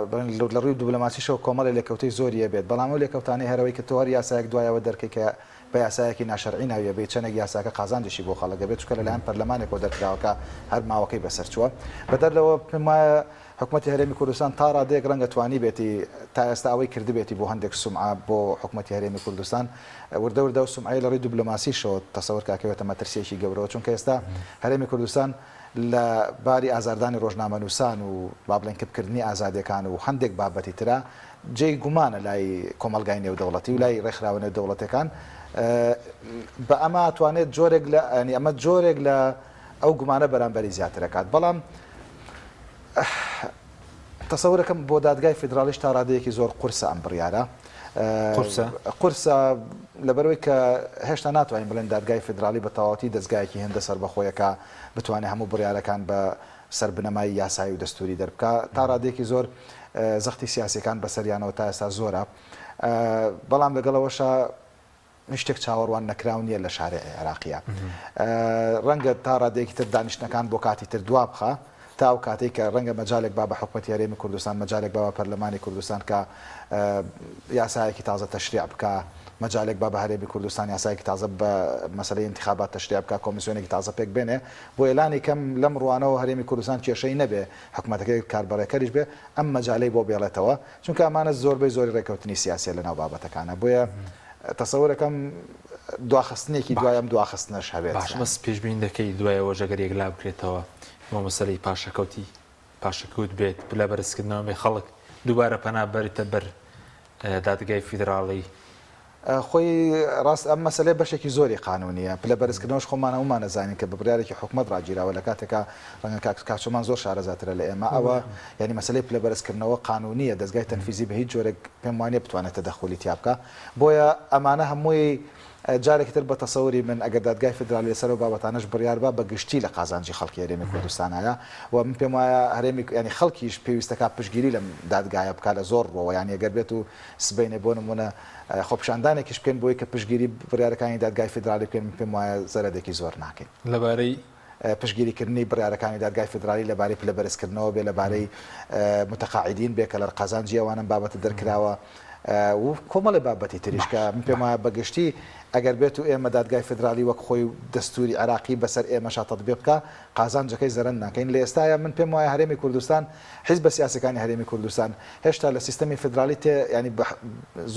لە ڕووی دوبلەماسیشەوە کۆمەڵی لێکەوتەی زۆریە بێت بەڵام ئەو لێکەوتانی هەرەوەی کە تۆوەری یاسایەک دوایەوە دەرکەی کە بە یاسایەکی ناشەرعی ناویە بێت چەندێک یاساکە قازانجیشی بۆ خەڵک دەبێت چکە لەلایەن پەرلەمانێکەوە دەرکراوەکە هەر ماوەکەی بەسەر چووە بەدەرلەوە پێم وایە حکوومەتی هەرێمی کوردستان تا ڕادەیەک ڕەنگە توانی بێتی تا ئێستا ئەوەی کردبێتی بۆ هەندێک سومعە بۆ حکوومەتی هەرێمی کوردستان وردە وردە و سومعی لە ڕووی دیبلۆماسیشەوە تەسەور کاکەوێتە مەترسیەکی گەورەوە چونکە ئێستا هەرێمی کوردستان لە باری ئازاردانی ڕۆژنامەنووسان و با بڵێن کردنی ئازادیەکان و هەندێک بابەتی ترە جێی گومانە لای کۆمەلگای نێودەوڵەتی و لای ڕێکخراوە نێودەوڵەتەکان بە ئەمە توانێت جۆرێک لە ینی ئەمە جۆرێک لە ئەو گومانە بەرامبەری زیاترەکات بەڵام تەسەورەکەم بۆ دادگای فیدرالیش تا ڕادەیەکی زۆر قورسە ئەم بڕیارە قورسە لەبەرەوەی کە هێشتا ناتوانین بڵێن دادگای فیدرالی بە تەواوەتی دەستگایەکی هێندە سەر بەخۆیەکە بتوانێت هەموو بڕیارەکان بە سەربنەمای یاسایی و دەستوری دەربکە تا ڕادەیەکی زۆر زەختی سیاسیەکان بەسەریانەوە تا ئێستا زۆرە بەڵام لەگەڵەوەشە شتێک چاوەڕوان نەکراون نیە لە شارع عێراقیە ڕەنگە تا ڕادەیەکی تر دانیشتەکان بۆ کاتی تر دوا بخە تا ئەو کاتێک کە ڕەنگە مەجالێک با بە حکوومەتی هەرێمی کوردستان مەجالێک با بە پەرلەمانی کوردستان کە یاسایەکی تازە تەشریع بکە مەجالێک با بە هەرێمی کوردستان یاسایەکی تازە بە مەسەلەی انتخابات تەشریع بکە کۆمیسیۆنێکی تازە پێک بێنێ بۆ ئێلانی کەم لەم ڕوانەوە هەرێمی کوردستان کێشەی نەبێ حکوومەتەکەی کاربەڕێکەریش بێ ئەم مەجالەی بۆ بێڵێتەوە چونکە ئەمانە زۆربەی زۆری ڕێکەوتنی سیاسیە لەناو بابەتەکانە بۆیە تەسەورەکەم دواخستنێکی دوایم دواخستنەش هەبێت باش بەس پێشبین دەکەی دوایەوە ژەگەرێک لا بکرێتەوە بۆ مەسەلەی پاشەکەوت بێت بلە بەرزکردنەوە بێ خەڵک دووبارە پەنا بەریتە بەر دادگای فیدراڵی خۆی ڕاست ئەم مەسلەی بەشێکی زۆری قانونیە پلە بەرزکردنەوەش خۆمانە ومان نەزانین کە بە بڕیارێکی حکوومەت ڕاگیراوە لە کاتێکا ڕەنگە کاچۆمان زۆر شارەزاترە لە ئێمە ئەوە ینی مەسلەی پلە بەرزکردنەوە قانونیە دەستگای تەنفیزی بە هیچ جۆرێک پێم وانێ بتوانێت تەدەخولی تیا بکە بۆیە ئەمانە هەمووی جارێکی تر بە تەسەوری من ئەگەر دادگای فیدرالی لەسەر و بابەتانەش بڕیار بە بەگشتی لە قازانجی خەڵکی هەرێمی کوردستانایە و من پێم وایە هەرێمی ینی خەڵکیش پێویستەکە پشتگیری لەم دادگایە بکات لە زۆر ڕۆوە یانی ئەگەر بێت و سبەینێ بۆ نمونە خۆپشاندانێکیش بکەین بۆی کە پشتگیری بڕیارەکانی دادگای فیدرالی بکەین پێم وایە زەرەدێکی زۆر ناکەین لەبارەی پشتگیریکردنی بڕیارەکانی دادگای فیدرالی لەبارەی پلە بەرزکردنەوە بێ لەبارەی متەقاعدین بێ کە لە قازانجی ئەوانم بابەتە دەرکراوە و کۆمەڵی بابەتی تریشکە من پێم وایە بەگشتی ئەگەر بێت و ئێمە دادگای فیدرالی وەک خۆی دەستوری عراقی بەسەر ئێمە تەطبیق بکە قازانجەکەی زەرەن ناکەین لە ئێستاە من پێم وایە هەرێمی کوردستان حیزب سیاسەکانی هەرێمی کوردستان هێشتا لە سیستەمی فیدرالی ینی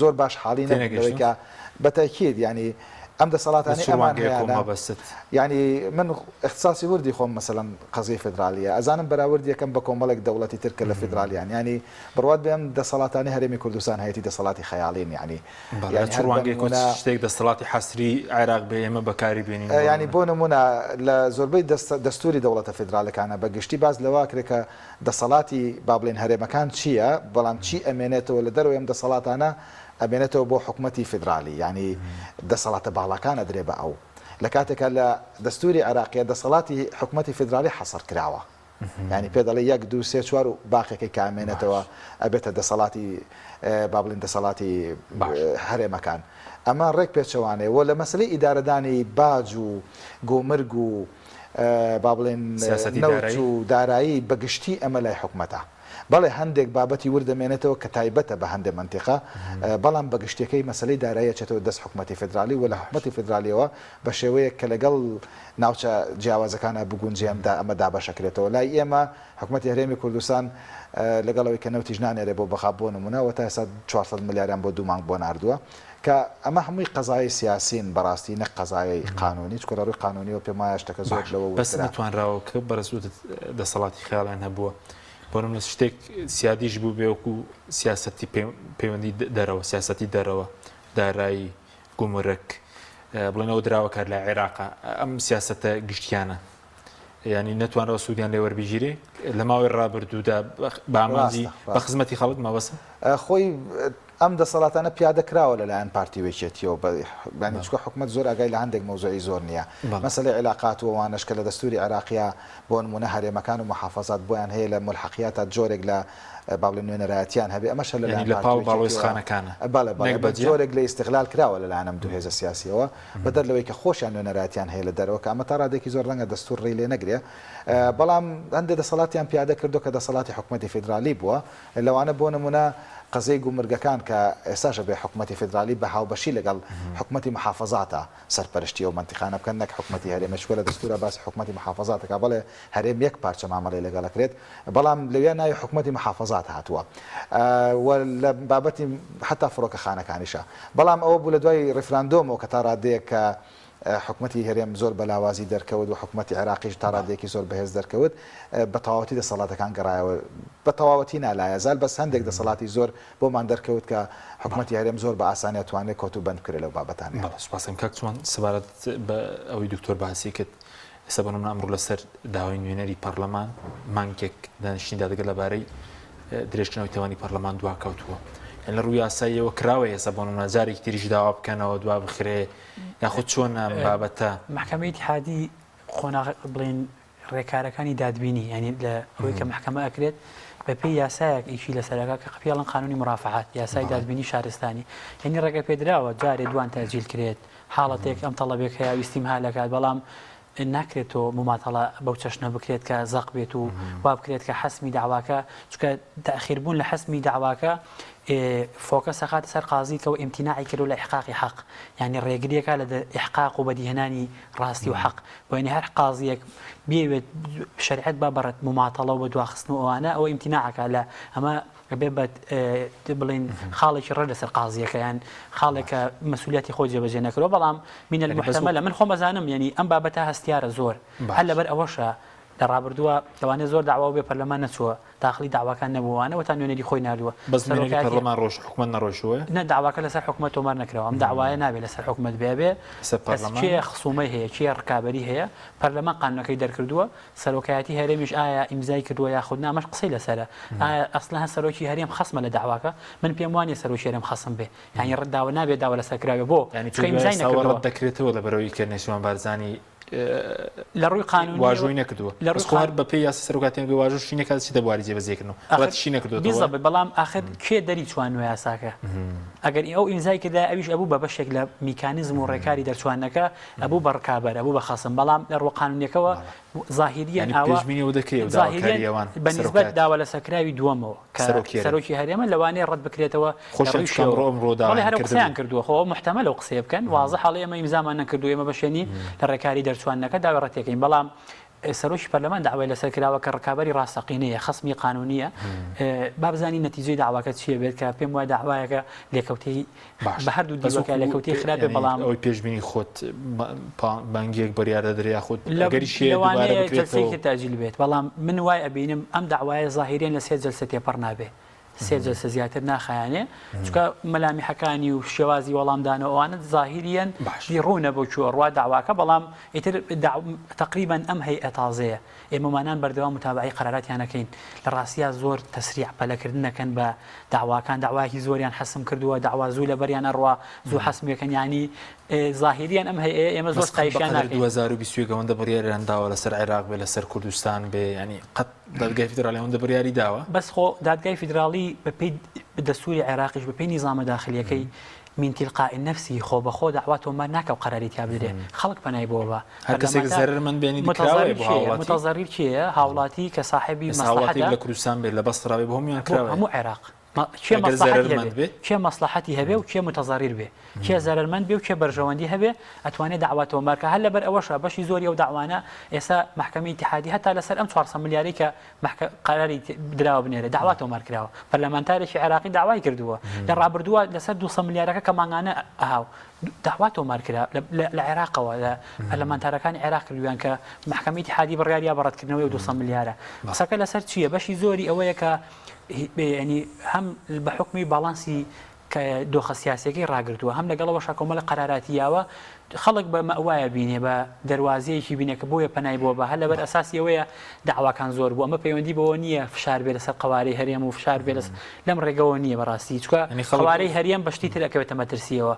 زۆر باش حاڵی نەبووەوەی کە بەتاکید ینی ئەم دەسەڵاتانی ئەمان ینی من اختصاصی وردی خۆم مەسەڵەن قەزیی فیدرالیە ئەزانم بەراورد یەکەم بە کۆمەڵێک دەوڵەتی ترکە لە فیدرالیان ینی بڕوات بێم دەسەڵاتانی هەرێمی کوردستان هەیەی دەسەڵاتی خەیاڵین ینی شتێک دەسەڵاتی حەسری عێراق بێ ئێمە بەکاری بێنین ینی بۆ نمونە لە زۆربەی دەستوری دەوڵەتە فیدراڵەکانە بەگشتی باز لەوا کرێت کە دەسەڵاتی با بڵێن هەرێمەکان چییە بەڵام چی ئەمێنێتەوە لە دەرەوەی ئەم دەسەڵاتانە ئەبێنێتەوە بۆ حکوومەتی فیدرالی ینی دەسەڵاتە باڵەکانە درێ بە ئەو لە کاتێکە لە دەستوری عراقیە دەسەڵاتی حکوومەتی فیدرالی حەسەر کراوە ینی پێ دەڵێ 1 2 3 4 و باقیەکەی کامێنێتەوە ئەبێتە دەسەڵاتی با بڵێن دەسەڵاتی هەرێمەکان ئەمە ڕێک پێچەوانێ و لە مەسلەی ئیدارەدانی باج و گۆمرگ و با بڵێن نەوت و دارایی بەگشتی ئەمە لای حکوومەتە بەڵێ هەندێک بابەتی وردەمێنێتەوە کە تایبەتە بە هەندێک منتیقە بەڵام بەگشتەکەی مەسلەی دارایی چێتەوە دەست حکوومەتی فیدرالی و لە حکوومەتی فیدرالیەوە بە شێوەیە کە لەگەڵ ناوچە جیاوازەکانە بگونجێمدا ئەمە دابەشەکرێتەوە لای ئێمە حکوومەتی هەرێمی کوردستان لەگەڵەوەی کە نەوتیش نانێرێ بۆ بەخاب بۆ نمونەوە تا ئێستا 400 ملیاریان بۆ 2 مانگ بۆ ناردووە کە ئەمە هەمووی قەزای سیاسین بەڕاستی نەک قەزای قانونی چکە ڕووی قانونیەوە پێم وایە شتەکە زۆر لەوە بەس نەتوانراوە کە بەرزوو دەسەڵاتی خەیاڵیان هەبووە بۆنم لە شتێک سیادیش بوو بێوەکو سیاسەتی پەیوەندی دەرەوە سیاسەتی دەرەوە دارایی گومرک بڵێنەوە دراوە کار لە عێراقا ئەم سیاسەتە گشتیانە ینی نەتوانەوە سوودیان لێ وەربژیرێ لە ماوەی ڕابردوودا بە ئامانجی بە خزمەتی خەڵک مەوەسە خۆی ئەم دەسەڵاتانە پیادە کراوە لەلایەن پارتی وێکێتیەوە بەنی چکە حکومت زۆر ئاگای لە هەندێک مەوزوعی زۆر نییە مەسەلەی علاقات و وانشکە لە دەستوری عراقیە بۆ نمونە هەرێمەکان و محافظات بۆیان هەیە لە ملحقیاتە جۆرێک لە باڵێ نوێنەرایەتیان هەبێ ئەمەش لە پاڵ باڵۆزخانەکانە بەڵێ جۆرێک لە ئیستیغلال کراوە لەلایەن ئەم دوو هێزە سیاسیەوە بەدەر لەوەی کە خۆشیان نوێنەرایەتیان هەیە لە دەرەوە کە ئەمە تا ڕادێکی زۆر ڕەنگە دەستور ڕێی لێ نەگرێ بەڵام هەندێک دەسەڵاتیان پیادە کردو کە دەسەڵاتی حکومەتی فیدرالی بووە لەوانە بۆ نمونە قەزەی گومرگەکان کە ئێستاژە بێ حکومەتی فیدرالی بە هاوبەشی لەگەڵ حکومەتی محافظاتە سەرپەرشتی و منتیخانە بکەن نەک حکومەتی هەرێمە لە دەستورە باسی حکومەتی محافظاتەکە بەڵێ هەرێم یەک پارچە مامەڵی لەگەڵەکرێت بەڵام لەوێ ناوی حکومەتی محافظات هاتووە لە بابەتی حتا فڕۆکەخانەکانیشە بەڵام ئەوە بوو لە دوای ڕفراندۆمەوە کە تا ڕادەیە کە حکومەتی هەرێم زۆر بەلاوازی دەرکەوت و حکومەتی عێراقیش تا ڕادێکی زۆر بەهێز دەرکەوت بە تەواوەتی دەسەڵاتەکان گەڕایەوە بە تەواوەتی نالایەزال بەس هەندێک دەسەڵاتی زۆر بۆمان دەرکەوت کە حکومەتی هەرێم زۆر بە ئاسانی توانێت کۆت و بند بکرێت لەو بابەتانی سوپاسم کاک چۆن سەبارەت بە ئەوەی دکتۆر باسی کرد ئێستا بە نمونە ئەمڕۆ لەسەر داوای نوێنەری پەرلەمان مانگێک دانیشتنیدا دەگەڵ لەبارەی درێژکردنەوەی تەوانی پەرلەمان دواکەوتووە لە ڕووی یاساییەوە کراوە ئێستا بۆ نمونە جارێکی تریش داوا بکەنەوە دوا بخرێ یاخود چۆن ئەم بابەتە محکەمەی اتحادی خۆناغ بڵێن ڕێکارەکانی دادبینی ینی لە ڕووی کە محکەمە ئەکرێت بەپێی یاسایەک ئیشی لەسەرەکە کە قپیاڵن قانونی مرافعات یاسای دادبینی شارستانی یعنی ڕێگە پێدراوە جارێ دوان تەجیل کرێت حاڵەتێک ئەم تەڵەبێک هەیە ویستیم هالەکات بەڵام ناکرێتەوە مماتەڵە بەو چەشنە بکرێت کە زەق بێت و وا بکرێت کە حەسمی داواکە چکە تەخیربوون لە حەسمی داواکە فۆکەس سەقاتە سەر قازیکەوە ئیمتیناعی کرد لە ئیحقاقی حەق یعنی ڕێگریەکە لە ئیحقاق و بەدیهێنانی ڕاستی و حەق بۆینی هەر قازیەک بێوێت شریعەت با بەڕێت مماتەڵە و بە دواخستن و ئەوانە ئەوە ئیمتیناعەکە لە ئەمە بێ بە بڵین خاڵێکی ڕێ لەسەر قازیەکە یان خاڵێکە مەسئولیەتی خۆی جێبەجێ نەکرەوە بەڵام من المحتملە من خۆم بەزانم یعنی ئەم بابەتە هەستیارە زۆر هەر لەبەر ئەوەشە لە ڕابردووە لەوانێ زۆر داوا بێ پەرلەمان نەچووە داخلی داواکان نەبووانەوە تا نوێنەری خۆی نردووە بەس پەرلەمان ڕۆژ حکومەت نەڕۆژوە نە داواکە لەسەر حکومەت تۆمار نەکرەوە ئەم داوایە نابێت لەسەر حکومەت بێ چێ خسومەی هەیە چێ ڕکابەری هەیە پەرلەمان قانونەکەی دەرکردووە سەرۆکایەتی هەرێمیش ئایا ئیمزای کردووە یاخود نامەش قسەی لەسەرە ئایا ئەسڵەن هە سەرۆکی هەرێم خەسمە لە داواکە من پێم وانێ سەرۆکی هەرێم خەسم بێ یعنی ڕداوە نابێت داوا لەسەر کراوێ بۆ ئیمزای نەکردووە دەکرێتەوە لە بەرەوەی کە نێسوان بارزانی لە ڕووی قانون واژۆی نەکردووە لە خوار بە پێی یاسی سەرۆکاتیان واژۆ شینەکە چی دەبواری جێبەجێکردنەوە وەتی نەکردووە بەڵام آخر کێ دەری چوان یاساکە ئەگەر ئەو ئیمزای کردا ئەویش ئەبوو بە بەشێک لە میکانیزم و ڕێکاری دەرچوانەکە ئەبوو بە ڕکابەر ئەبوو بە خەسم بەڵام لە ڕوو قانونیەکەەوە ظاهریان پێشبینیەوە دەکەیت ظاهریان بەنسبەت داوا لە سەکراوی دووەمەوە کە سەرۆکی هەرێمە لەوانەیە ڕەت بکرێتەوە هەر قسەیان کردووە خۆ محتەمەلە و قسەیە بکەن واضح حاڵی ئەمە ئیمزامان نەکردو ئێمە بەشێنی لە ڕێکاری دەرچوانەکە داوای ڕەتێکین بەڵام سەرۆکی پەرلەمان داوای لەسەر کراوە کە ڕکابەری ڕاستەقینەیە خەسمی قانونیە بابزانی نەتیجەی داواکە چیە بێت کە پێم وایە داوایەکە لێکەوتەی بە هەردوو دیوەکە لێکەوتی خراپێ بەڵام ئەوی پێشبینی خۆت بانگیەک بەریادە دەریا خۆت لەگەری جلسەیەکی تاجیل بێت بەڵام من وای ئەبینم ئەم داوایە ظاهریان لە سێ جلسە تێپەڕ نابێ سێ جلسە زیاتر ناخایانێ چکە مەلامیحەکانی و شێوازی وەڵامدانە ئەوانە ظاهریان ڕوونە بۆ چوەڕوا داواکە بەڵام ئیتر تقریبا ئەم هەیئە تازەیە ئێمەمانان بەردەوام متابعی قەراراتیانەکەین لە ڕاستیە زۆر تەسریع پەلەکردنەکەن بە داواکان داواکی زۆریان حەسم کردووە داوا زوو لە بەریان ئەڕوا زوو حەسمیەکەن ینی ظاهریان ئەم هەیە ئێمە زۆر ستایشیان ناکەین 2020 ئەوەندە بڕیاریان داوە لەسەر عێراق بێ لەسەر کوردستان بێ ینی قەت دادگای فیدرالی ئەوەندە بڕیاری داوە بەس خۆ دادگای فیدرالی بەپێی دەستوری عێراقیش بەپێی نیزامە داخلیەکەی من تلقاء نفسي خو بخو دعوات وما ناكو قراري تابدري خلق بناي بوبا هكذا زرر من بيني دكراوي متضرر شيء هاولاتي كصاحبي مصلحتي لكردستان بلا بصره بهم ينكراوي مو عراق شيء مصلحتي هبه شيء مصلحتي هبه وشيء متضرر به شيء زررمند به وشيء برجواندي هبه اتواني دعواته ماركه هلا بر اوشا باش زوري ودعوانا اسا محكمه اتحاديه حتى لسر ام 400 مليار قراري دراو بنيره دعواته ماركراو برلمانتاري عراقي دعواي كردوه لرابردوه لسر 200 مليار كمان انا هاو دعواته ماركرا العراق ولا برلمانتاركان عراق كردوان كمحكمه اتحاديه برياريا برات كرنوي 200 مليار بسكه لسر شيء باش زوري اويك يعني هم بحكم بالانسي كدوخ سياسي راقرتوها هم لقالوا شاكم قراراتياوه خەڵک بە مەوایە بینێ بە دەواازەیەکی بینێ کە بۆیە پەنای بۆ بە هە لەبەر ئەساسیەوەیە داواکان زۆر بوو ئەمە پەیوەندی بەوە نییە فشار بێ لەسەر قوارەی هەرێم و فشار بێ لەم ڕێگەوە نییە بەڕاستی چکە قوارەی هەرێم بەشتی تر ئەکەوێتە مەترسیەوە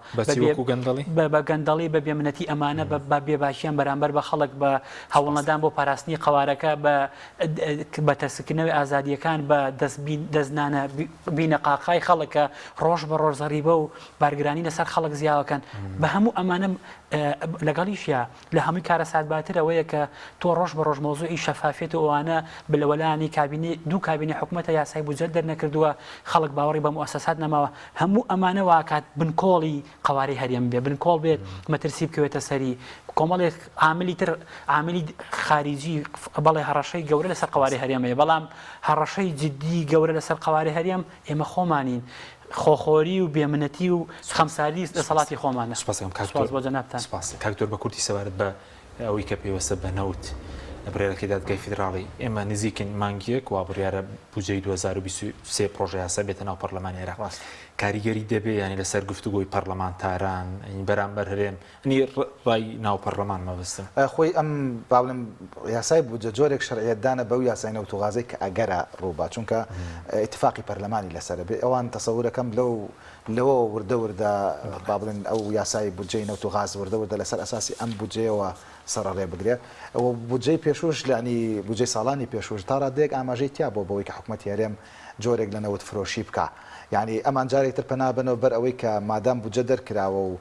بە گەندەڵی بە بێمنەتی ئەمانە بە بێباشیان بەرامبەر بە خەڵک بە هەوڵنەدان بۆ پاراستنی قوارەکە بە تەسکنەوەی ئازادیەکان بە دەستنانە بینە قاقای خەڵکە ڕۆژ بە ڕۆژزەریبە و بارگرانی لەسەر خەڵک زیاوەکەن بە هەموو ئەمانە لەگەڵیشە لە هەمووی کارە سادباترەوەیە کە تۆ ڕۆژ بە ڕۆژ مۆزوعی شەفافێت و ئەوانە بلەوەلانی دوو کابینی حکوومەتە یاسای بودجێت دەرنەکردووە خەڵک باوەڕی بە موسسات نەماوە هەموو ئەمانە واکات بنکۆڵی قوارەی هەرێم بێ بنکۆڵ بێت مەترسی بکەوێتە سەری کۆمەڵێک عاملی تر عاملی خارجی بەڵێ هەڕەشەی گەورە لەسەر قوارەی هەرێمەیە بەڵام هەڕەشەی جددی گەورە لەسەر قوارەی هەرێم ئێمە خۆمانین خۆخۆری و بێمنەتی و خەمساری دەسەڵاتی خۆمانە. بۆ جەنابتان. کاکتۆر بە کورتی سەوارت بە ئەوەی کە پێوەستە بە نەوت برێرەکەی دادگای فیدراڵی ئێمە نزیکن مانگیەک وا بڕیارە بودجەی 2023 پرۆژه یاسا بێتە ناو پەرلەمانی عێراق. کاریگەری دەبێ ینی لەسەر گفتوگۆی پەرلەمانتاران بەرامبەر هەرێم ڕای ناو پەرلەمان مەبەستم خۆی ئەم باڵم یاسای بودجە جۆرێک شەرعیەتدانە بەو یاسای نەوت و غازەی کە ئەگەرە ڕووبا چونکە ئیتفاقی پەرلەمانی لەسەر بێ ئەوان تەسەورەکەم لەوە وردە با بڵێن ئەو یاسای بودجەی نەوت و غاز وردە لەسەر ئەساسی ئەم بودجەیەوە سەرڕێ بگرێ ئەوە بودجەی پێشوش لەنی بودجەی ساڵانی پێشوش تا ڕادێک ئاماژەی تیا بۆ بەوەی کە حکوومەتی هەرێم جۆرێک لە نەوت فرۆشی بکە یعنی ئەمان جارێک تر پەنابنەوە بەر ئەوەی کە مادام بودجە دەرکراوە و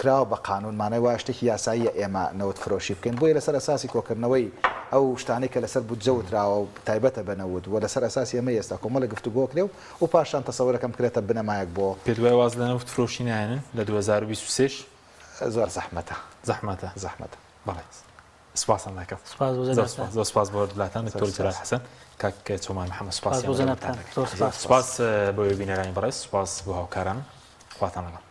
کراوە بە قانونمانەوە وای شتێکی یاساییە ئێمە نەوت فرۆشی بکەین بۆیە لەسەر ئەساسی کۆکردنەوەی ئەو شتانەی کە لەسەر بودجە وتراوە و تایبەتە بە نەوت و لەسەر ئەساسی ئەمە ئێستا کۆمەڵە گفتوگۆ کرێ و پاشان تەسەورەکەم کرێتە بنەمایەک بۆ پێ دوای واز لە نەوت فرۆشی نایەنن لە 2023 زۆر زەحمەتە بەڵێ سپاسان دەکەم سپاس بۆ وڵاتان تۆ جلال حەسەن کاک چۆمان محەممەد سپاس بۆ جەنابتان سپاس بۆ بینەرانی بەڕێز سپاس بۆ هاوکاران خواتان لەگەڵ